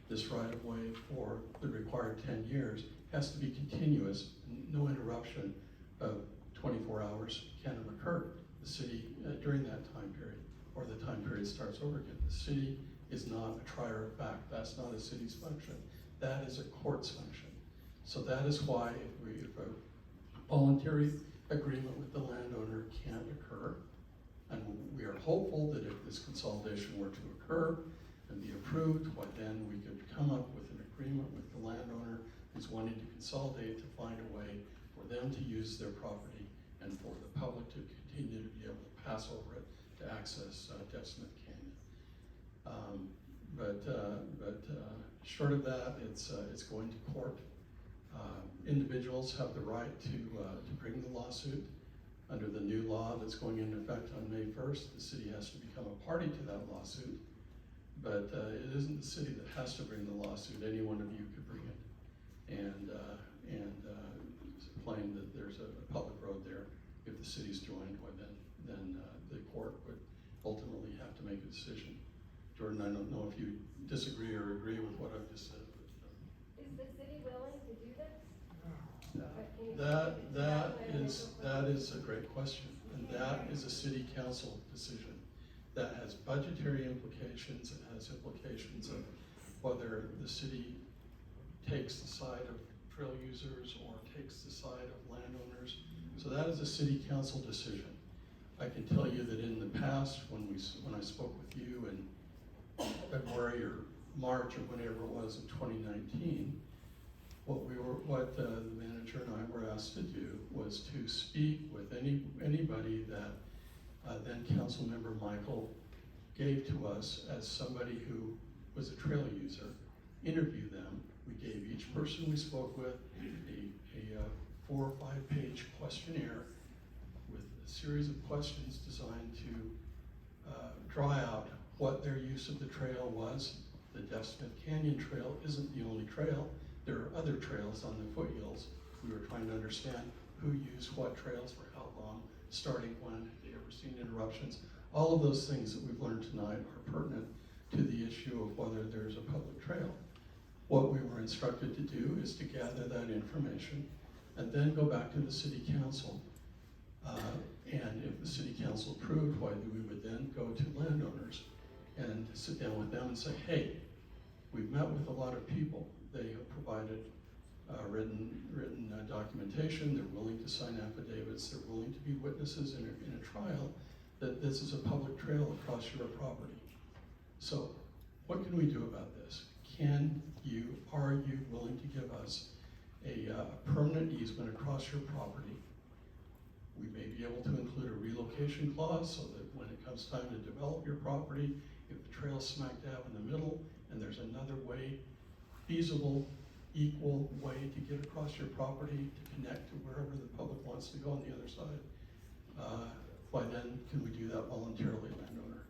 this right of way for the required 10 years, it has to be continuous, no interruption of 24 hours can have occurred. The city, during that time period, or the time period starts over again. The city is not a trier of fact. That's not a city's function. That is a court's function. So that is why if a voluntary agreement with the landowner can't occur, and we are hopeful that if this consolidation were to occur and be approved, why then we could come up with an agreement with the landowner who's wanting to consolidate to find a way for them to use their property and for the public to continue to be able to pass over it to access Deaf Smith Canyon. But short of that, it's going to court. Individuals have the right to bring the lawsuit. Under the new law that's going into effect on May 1st, the city has to become a party to that lawsuit. But it isn't the city that has to bring the lawsuit. Any one of you could bring it and claim that there's a public road there. If the city's joined, well, then the court would ultimately have to make a decision. Jordan, I don't know if you disagree or agree with what I've just said. Is the city willing to do this? That is a great question, and that is a city council decision. That has budgetary implications. It has implications of whether the city takes the side of trail users or takes the side of landowners. So that is a city council decision. I can tell you that in the past, when I spoke with you in February or March or whenever it was in 2019, what the manager and I were asked to do was to speak with anybody that then council member Michael gave to us as somebody who was a trail user, interview them. We gave each person we spoke with a 4 or 5 page questionnaire with a series of questions designed to draw out what their use of the trail was. The Deaf Smith Canyon Trail isn't the only trail. There are other trails on the foothills. We were trying to understand who used what trails for how long, starting when, have they ever seen interruptions. All of those things that we've learned tonight are pertinent to the issue of whether there's a public trail. What we were instructed to do is to gather that information and then go back to the city council. And if the city council approved, why we would then go to landowners and sit down with them and say, hey, we've met with a lot of people. They have provided written documentation. They're willing to sign affidavits. They're willing to be witnesses in a trial that this is a public trail across your property. So what can we do about this? Are you willing to give us a permanent easement across your property? We may be able to include a relocation clause so that when it comes time to develop your property, if the trail's smack dab in the middle and there's another way, feasible, equal way to get across your property to connect to wherever the public wants to go on the other side, why then can we do that voluntarily, landowner?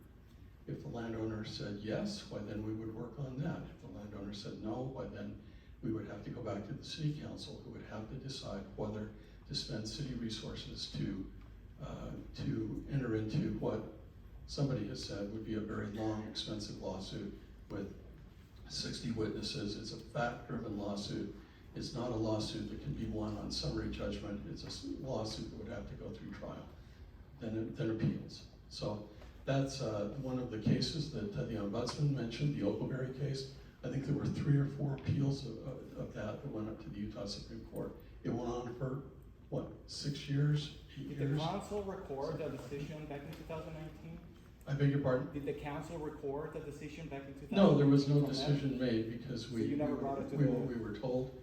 If the landowner said yes, why then we would work on that. If the landowner said no, why then we would have to go back to the city council, who would have to decide whether to spend city resources to enter into what somebody has said would be a very long, expensive lawsuit with 60 witnesses. It's a fact-driven lawsuit. It's not a lawsuit that can be won on summary judgment. It's a lawsuit that would have to go through trial, then appeals. So that's one of the cases that the ombudsman mentioned, the Oakleberry case. I think there were 3 or 4 appeals of that went up to the Utah Supreme Court. It went on for, what, 6 years, 8 years? Did the council record the decision back in 2019? I beg your pardon? Did the council record the decision back in 2019? No, there was no decision made because So you never brought it to we the- were told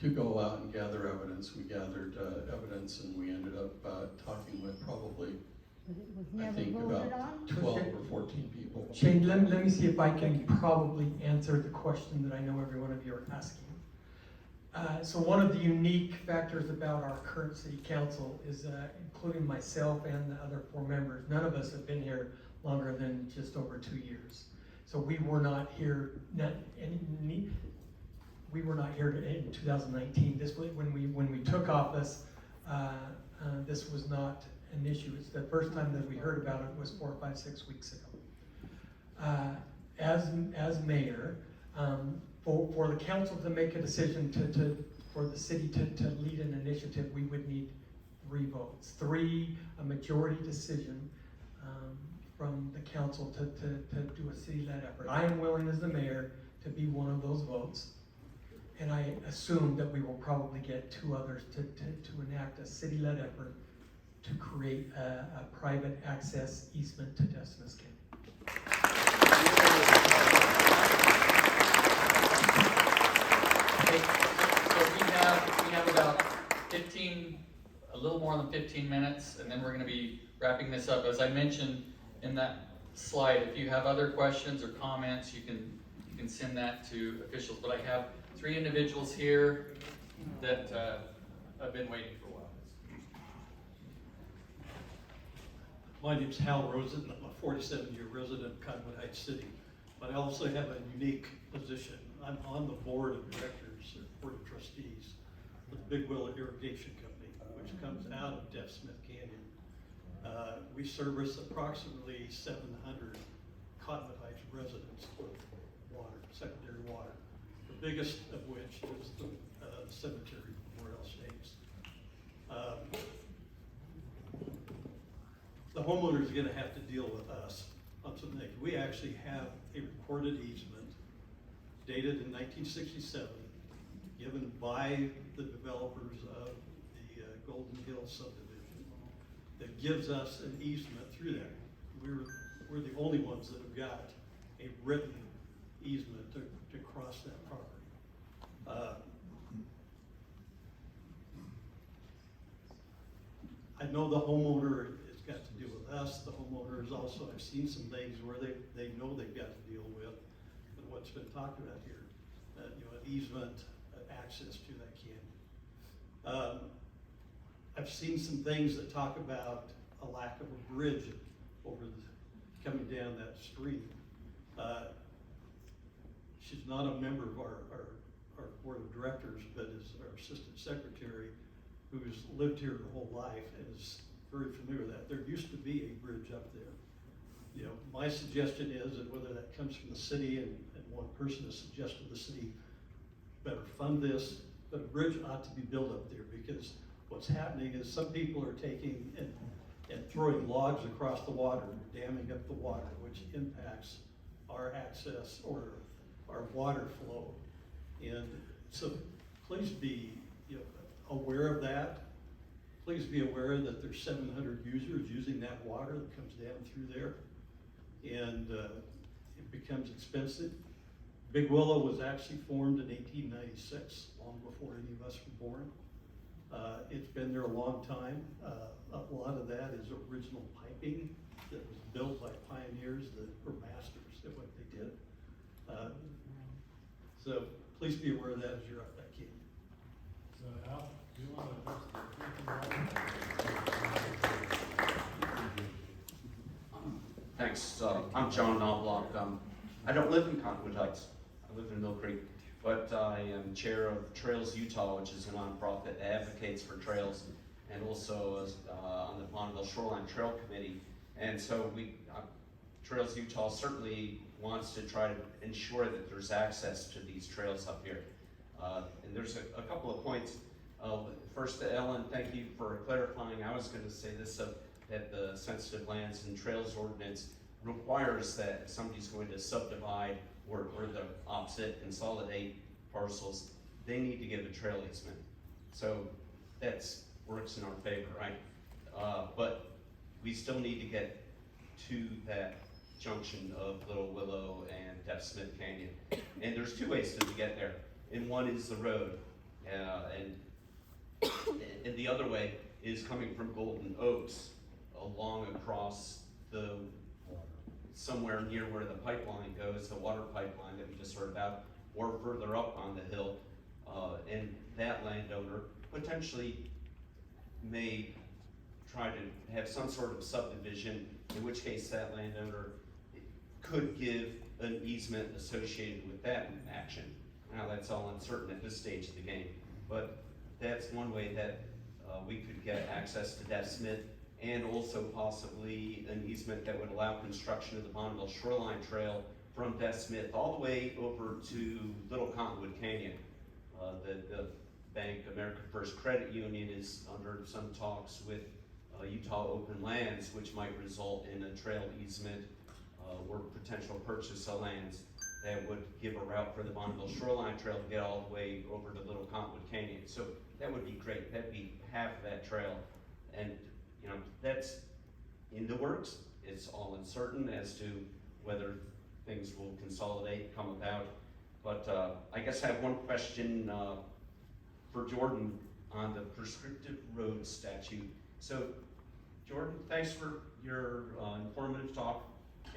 to go out and gather evidence. We gathered evidence and we ended up talking with probably, I think, about 12 or 14 people. Shane, let me see if I can probably answer the question that I know every one of you are asking. So one of the unique factors about our current city council is, including myself and the other 4 members, none of us have been here longer than just over 2 years. So we were not here, we were not here in 2019. This was when we took office. This was not an issue. It's the first time that we heard about it was 4, 5, 6 weeks ago. As mayor, for the council to make a decision for the city to lead an initiative, we would need 3 votes. 3, a majority decision from the council to do a city-led effort. I am willing as the mayor to be one of those votes. And I assume that we will probably get 2 others to enact a city-led effort to create a private access easement to Decimus Canyon. Okay, so we have about 15, a little more than 15 minutes, and then we're going to be wrapping this up. As I mentioned in that slide, if you have other questions or comments, you can send that to officials. But I have 3 individuals here that have been waiting for a while. My name's Hal Rosen. I'm a 47-year resident of Cottonwood Heights City, but I also have a unique position. I'm on the board of directors, or board of trustees, of the Big Willow Irrigation Company, which comes out of Deaf Smith Canyon. We service approximately 700 Cottonwood Heights residents with water, secondary water. The biggest of which is the cemetery Memorial States. The homeowner is going to have to deal with us on some things. We actually have a recorded easement dated in 1967, given by the developers of the Golden Hill subdivision, that gives us an easement through there. We're the only ones that have got a written easement to cross that property. I know the homeowner has got to deal with us. The homeowner is also, I've seen some things where they know they've got to deal with what's been talked about here. An easement, access to that canyon. I've seen some things that talk about a lack of a bridge coming down that stream. She's not a member of our board of directors, but is our assistant secretary, who's lived here her whole life and is very familiar with that. There used to be a bridge up there. My suggestion is that whether that comes from the city, and one person has suggested the city better fund this, but a bridge ought to be built up there, because what's happening is some people are taking and throwing logs across the water, damming up the water, which impacts our access or our water flow. And so please be aware of that. Please be aware that there's 700 users using that water that comes down through there, and it becomes expensive. Big Willow was actually formed in 1896, long before any of us were born. It's been there a long time. A lot of that is original piping that was built by pioneers that were masters at what they did. So please be aware of that as you're up that canyon. So Al, do you want to Thanks. I'm John Knobloch. I don't live in Cottonwood Heights. I live in Mill Creek, but I am chair of Trails Utah, which is a nonprofit that advocates for trails, and also on the Bonneville Shoreline Trail Committee. And so Trails Utah certainly wants to try to ensure that there's access to these trails up here. And there's a couple of points. First, Ellen, thank you for clarifying. I was going to say this, that the sensitive lands and trails ordinance requires that if somebody's going to subdivide or the opposite, consolidate parcels, they need to give a trail easement. So that's works in our favor, right? But we still need to get to that junction of Little Willow and Deaf Smith Canyon. And there's two ways to get there. And one is the road, and the other way is coming from Golden Oaks along across the, somewhere near where the pipeline goes, the water pipeline that we just heard about, or further up on the hill. And that landowner potentially may try to have some sort of subdivision, in which case that landowner could give an easement associated with that action. Now that's all uncertain at this stage of the game, but that's one way that we could get access to Deaf Smith, and also possibly an easement that would allow construction of the Bonneville Shoreline Trail from Deaf Smith all the way over to Little Cottonwood Canyon. The Bank America First Credit Union is under some talks with Utah Open Lands, which might result in a trail easement or potential purchase of lands that would give a route for the Bonneville Shoreline Trail to get all the way over to Little Cottonwood Canyon. So that would be great. That'd be half of that trail. And you know, that's in the works. It's all uncertain as to whether things will consolidate, come about. But I guess I have one question for Jordan on the prescriptive road statute. So Jordan, thanks for your informative talk.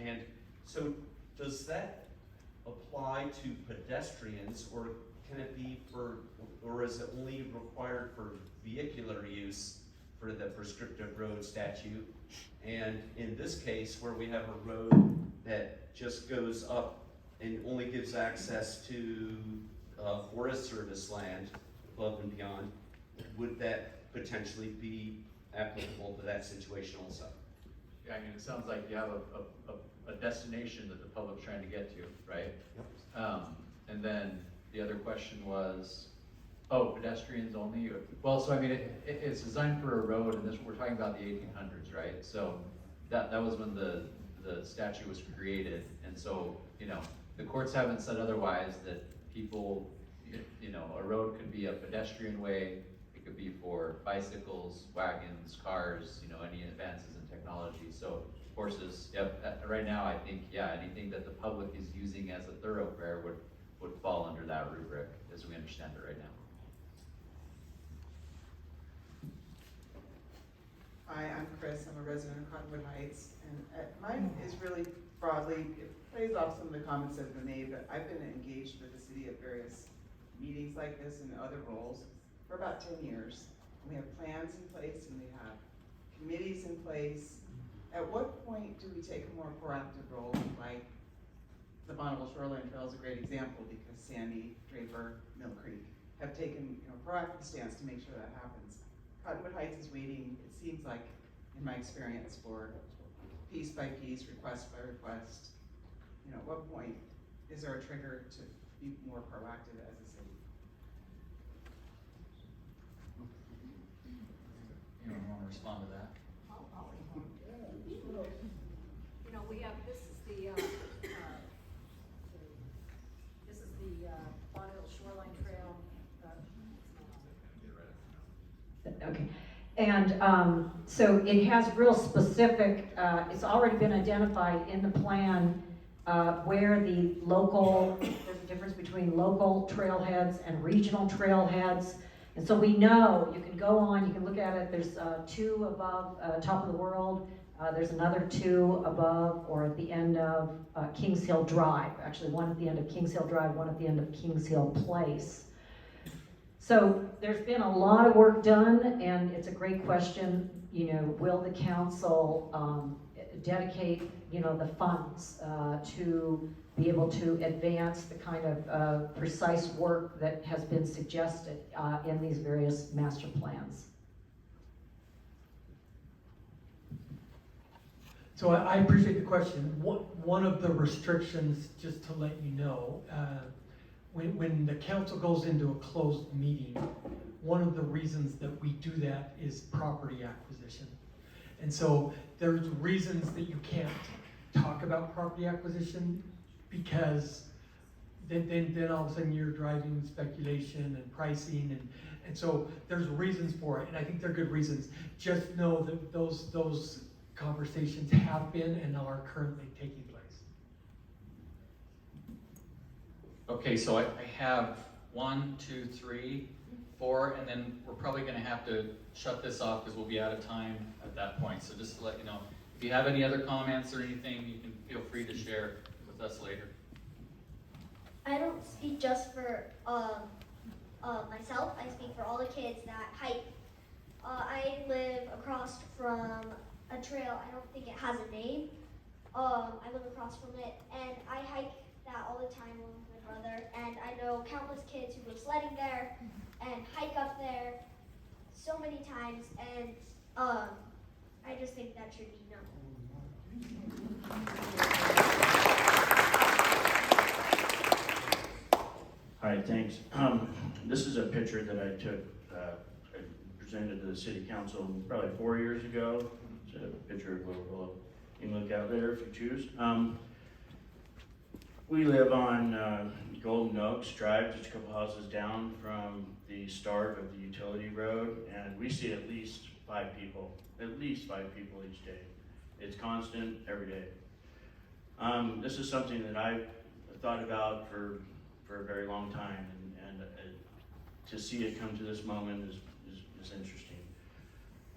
And so does that apply to pedestrians, or can it be for, or is it only required for vehicular use for the prescriptive road statute? And in this case, where we have a road that just goes up and only gives access to Forest Service land above and beyond, would that potentially be applicable to that situation also? Yeah, I mean, it sounds like you have a destination that the public's trying to get to, right? Yep. And then the other question was, oh, pedestrians only? Well, so I mean, it's designed for a road, and this, we're talking about the 1800s, right? So that was when the statute was created, and so, you know, the courts haven't said otherwise, that people, you know, a road could be a pedestrian way, it could be for bicycles, wagons, cars, you know, any advances in technology. So horses, yep, right now I think, yeah, anything that the public is using as a thoroughfare would fall under that rubric as we understand it right now. Hi, I'm Chris. I'm a resident of Cottonwood Heights, and mine is really broadly, it plays off some of the comments that have been made, but I've been engaged with the city at various meetings like this and other roles for about 10 years. And we have plans in place and we have committees in place. At what point do we take a more proactive role, like the Bonneville Shoreline Trail is a great example because Sandy, Draper, Mill Creek have taken, you know, proactive stance to make sure that happens. Cottonwood Heights is waiting, it seems like, in my experience, for piece by piece, request by request. You know, at what point is there a trigger to be more proactive as a city? Anyone want to respond to that? You know, we have, this is the Bonneville Shoreline Trail. Okay, and so it has real specific, it's already been identified in the plan where the local, there's a difference between local trailheads and regional trailheads. And so we know, you can go on, you can look at it, there's 2 above Top of the World, there's another 2 above or at the end of Kings Hill Drive. Actually, one at the end of Kings Hill Drive, one at the end of Kings Hill Place. So there's been a lot of work done, and it's a great question, you know, will the council dedicate, you know, the funds to be able to advance the kind of precise work that has been suggested in these various master plans? So I appreciate the question. One of the restrictions, just to let you know, when the council goes into a closed meeting, one of the reasons that we do that is property acquisition. And so there's reasons that you can't talk about property acquisition, because then all of a sudden you're driving speculation and pricing, and so there's reasons for it, and I think they're good reasons. Just know that those conversations have been and are currently taking place. Okay, so I have 1, 2, 3, 4, and then we're probably gonna have to shut this off because we'll be out of time at that point. So just to let you know, if you have any other comments or anything, you can feel free to share with us later. I don't speak just for myself. I speak for all the kids that hike. I live across from a trail. I don't think it has a name. I live across from it, and I hike that all the time with my brother. And I know countless kids who go sledding there and hike up there so many times. And I just think that should be known. Hi, thanks. This is a picture that I took, I presented to the city council probably 4 years ago. It's a picture of Little Willow. You can look out there if you choose. We live on Golden Oaks Drive, just a couple houses down from the start of the utility road, and we see at least 5 people each day. It's constant every day. This is something that I've thought about for a very long time, and to see it come to this moment is interesting.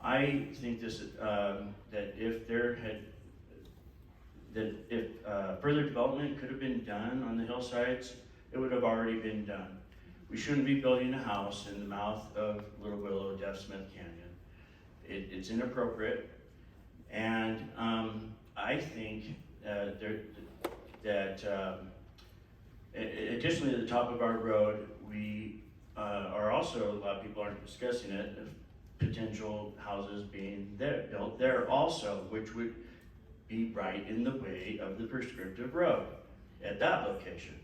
I think this that if further development could have been done on the hillsides, it would have already been done. We shouldn't be building a house in the mouth of Little Willow Deaf Smith Canyon. It's inappropriate, and I think additionally, at the top of our road, we are also, a lot of people aren't discussing it, potential houses being built there also, which would be right in the way of the prescriptive road at that location.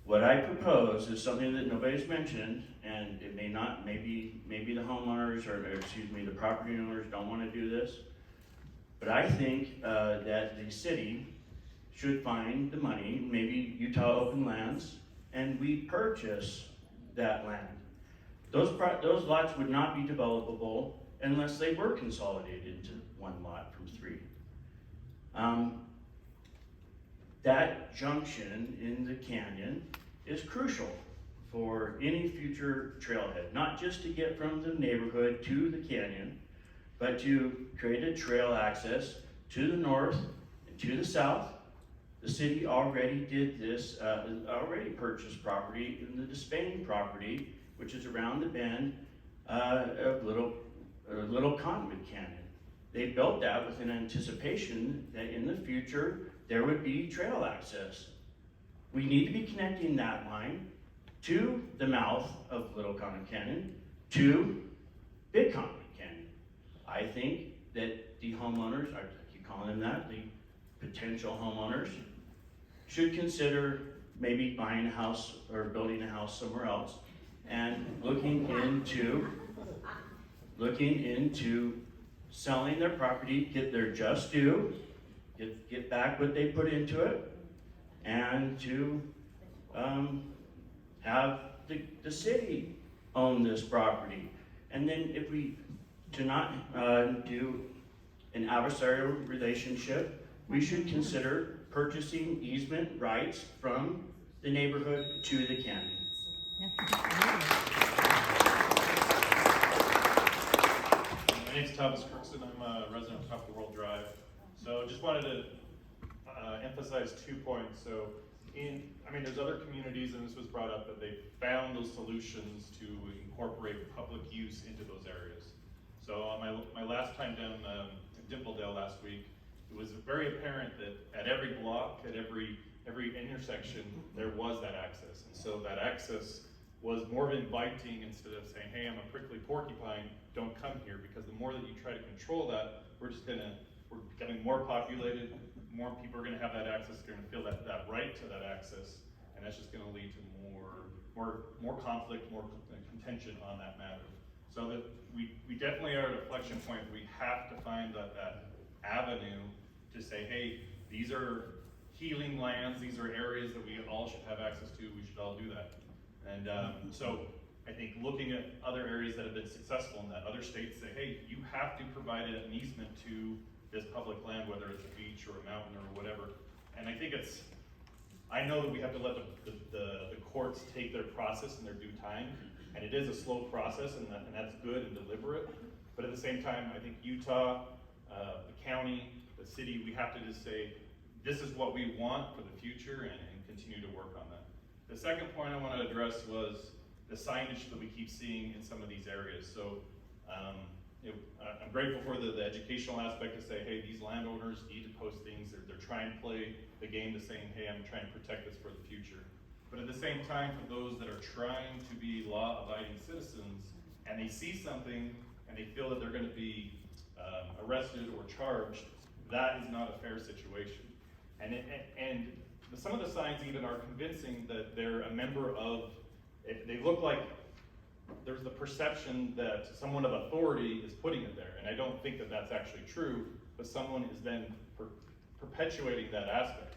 What I propose is something that nobody's mentioned, and it may not, maybe the homeowners, the property owners don't want to do this, but I think that the city should find the money, maybe Utah Open Lands, and we purchase that land. Those lots would not be developable unless they were consolidated into one lot from 3. That junction in the canyon is crucial for any future trailhead, not just to get from the neighborhood to the canyon, but to create a trail access to the north and to the south. The city already did this, already purchased property in the Despain property, which is around the bend of Little Cottonwood Canyon. They built that with an anticipation that in the future there would be trail access. We need to be connecting that line to the mouth of Little Cottonwood Canyon to Big Cottonwood Canyon. I think that the homeowners, I keep calling them that, the potential homeowners, should consider maybe buying a house or building a house somewhere else and looking into selling their property, get their just due, get back what they put into it, and to have the city own this property. And then if we do not do an adversarial relationship, we should consider purchasing easement rights from the neighborhood to the canyon. My name's Thomas Kirkson. I'm a resident of Top of the World Drive. So just wanted to emphasize 2 points. So there's other communities, and this was brought up, that they found those solutions to incorporate public use into those areas. So on my last time down Dimpledale last week, it was very apparent that at every block, at every intersection, there was that access. And so that access was more of inviting instead of saying, hey, I'm a prickly porcupine, don't come here, because the more that you try to control that, we're just gonna we're getting more populated, more people are gonna have that access, they're gonna feel that right to that access, and that's just gonna lead to more conflict, more contention on that matter. So that we definitely are at a inflection point. We have to find that avenue to say, hey, these are healing lands, these are areas that we all should have access to, we should all do that. And so I think looking at other areas that have been successful in that, other states say, hey, you have to provide an easement to this public land, whether it's a beach or a mountain or whatever. And I think I know that we have to let the courts take their process in their due time, and it is a slow process, and that's good and deliberate. But at the same time, I think Utah, the county, the city, we have to just say, this is what we want for the future, and continue to work on that. The second point I want to address was the signage that we keep seeing in some of these areas. So I'm grateful for the educational aspect to say, hey, these landowners need to post things. They're trying to play the game to saying, hey, I'm trying to protect this for the future. But at the same time, for those that are trying to be law-abiding citizens, and they see something and they feel that they're going to be arrested or charged, that is not a fair situation. And some of the signs even are convincing that they're a member of, they look like there's the perception that someone of authority is putting it there. And I don't think that that's actually true, but someone is then perpetuating that aspect.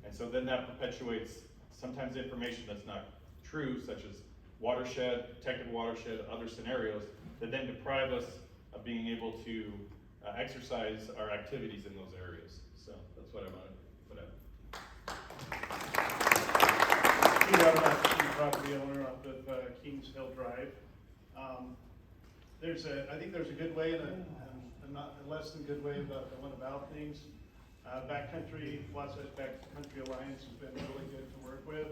And so then that perpetuates sometimes information that's not true, such as watershed, protected watershed, other scenarios that then deprive us of being able to exercise our activities in those areas. So that's what I want to put out. Peter, I'm a property owner up at Kings Hill Drive. I think there's a good way and a less than good way about going about things. Backcountry, Wasatch Backcountry Alliance has been really good to work with.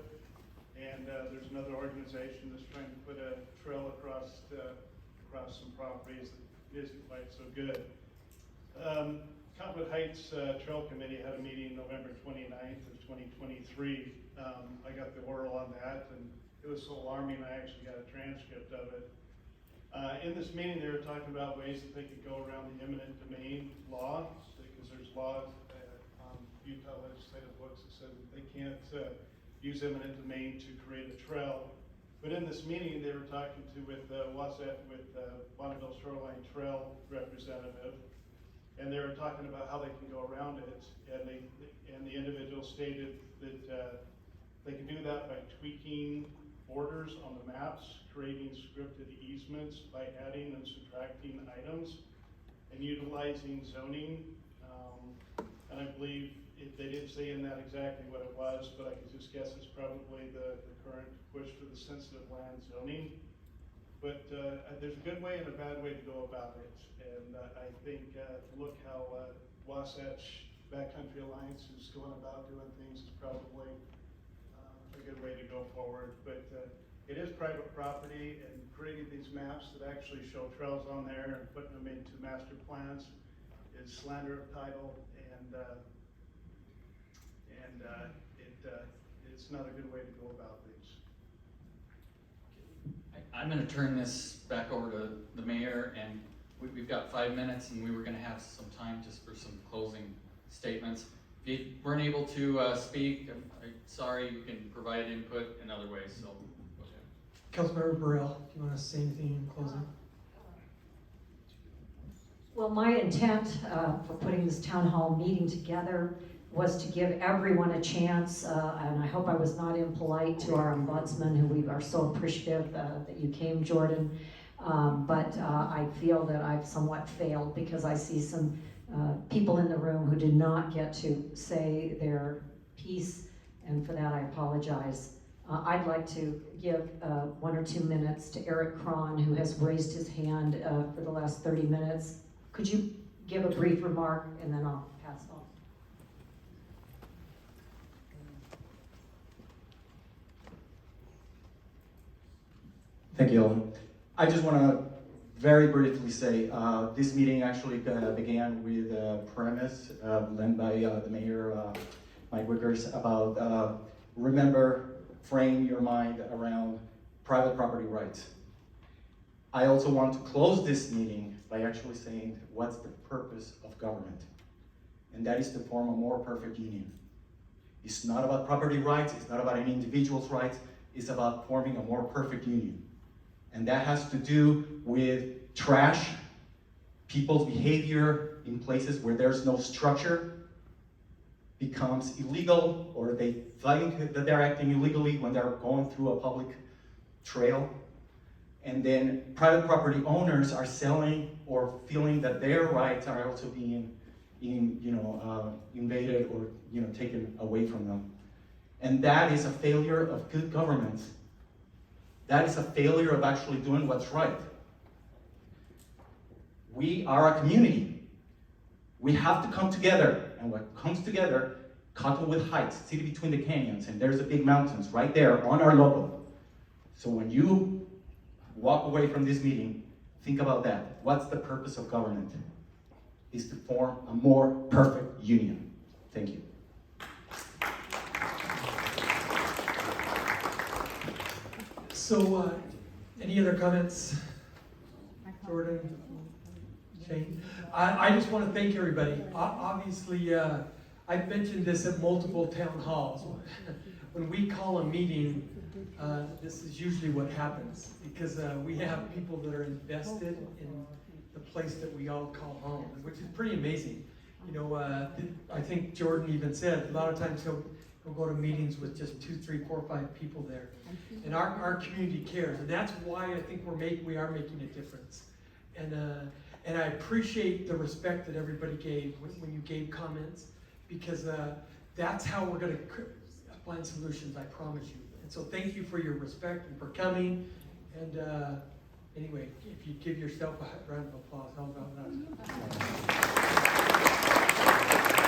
And there's another organization that's trying to put a trail across some properties that isn't quite so good. Cottonwood Heights Trail Committee had a meeting November 29th of 2023. I got the oral on that, and it was so alarming I actually got a transcript of it. In this meeting, they were talking about ways that they could go around the eminent domain law, because there's laws on Utah legislative books that said that they can't use eminent domain to create a trail. But in this meeting, they were talking with Bonneville Shoreline Trail representative, and they were talking about how they can go around it. And the individual stated that they can do that by tweaking borders on the maps, creating scripted easements by adding and subtracting items, and utilizing zoning. And I believe they didn't say in that exactly what it was, but I could just guess it's probably the current push for the sensitive land zoning. But there's a good way and a bad way to go about it. And I think look how Wasatch Backcountry Alliance is going about doing things is probably a good way to go forward. But it is private property, and creating these maps that actually show trails on there and putting them into master plans is slander of title, and it's not a good way to go about things. I'm going to turn this back over to the mayor, and we've got 5 minutes, and we were going to have some time just for some closing statements. If you weren't able to speak, I'm sorry, you can provide input in other ways. So, Councilmember Burrell, do you want to say anything in closing? Well, my intent for putting this town hall meeting together was to give everyone a chance, and I hope I was not impolite to our ombudsman, who we are so appreciative that you came, Jordan. But I feel that I've somewhat failed because I see some people in the room who did not get to say their piece, and for that I apologize. I'd like to give 1 or 2 minutes to Eric Cron, who has raised his hand for the last 30 minutes. Could you give a brief remark, and then I'll pass on. Thank you, Ellen. I just want to very briefly say this meeting actually began with a premise led by the mayor, Mike Wickers, about frame your mind around private property rights. I also want to close this meeting by actually saying, what's the purpose of government? and that is to form a more perfect union. It's not about property rights, it's not about any individual's rights, it's about forming a more perfect union. And that has to do with trash, people's behavior in places where there's no structure becomes illegal, or they think that they're acting illegally when they're going through a public trail. And then private property owners are selling or feeling that their rights are also being invaded or taken away from them. And that is a failure of good government. That is a failure of actually doing what's right. We are a community. We have to come together, and what comes together, Cottonwood Heights, city between the canyons, and there's the big mountains right there on our logo. So when you walk away from this meeting, think about that. What's the purpose of government? Is to form a more perfect union. Thank you. So, any other comments? Jordan, Shane? I just want to thank everybody. Obviously, I've mentioned this at multiple town halls. When we call a meeting, this is usually what happens, because we have people that are invested in the place that we all call home, which is pretty amazing. I think Jordan even said, a lot of times he'll go to meetings with just 2, 3, 4, 5 people there. And our community cares, and that's why I think we are making a difference. And I appreciate the respect that everybody gave when you gave comments, because that's how we're going to find solutions, I promise you. And so thank you for your respect and for coming. And anyway, if you give yourself a round of applause, how about that?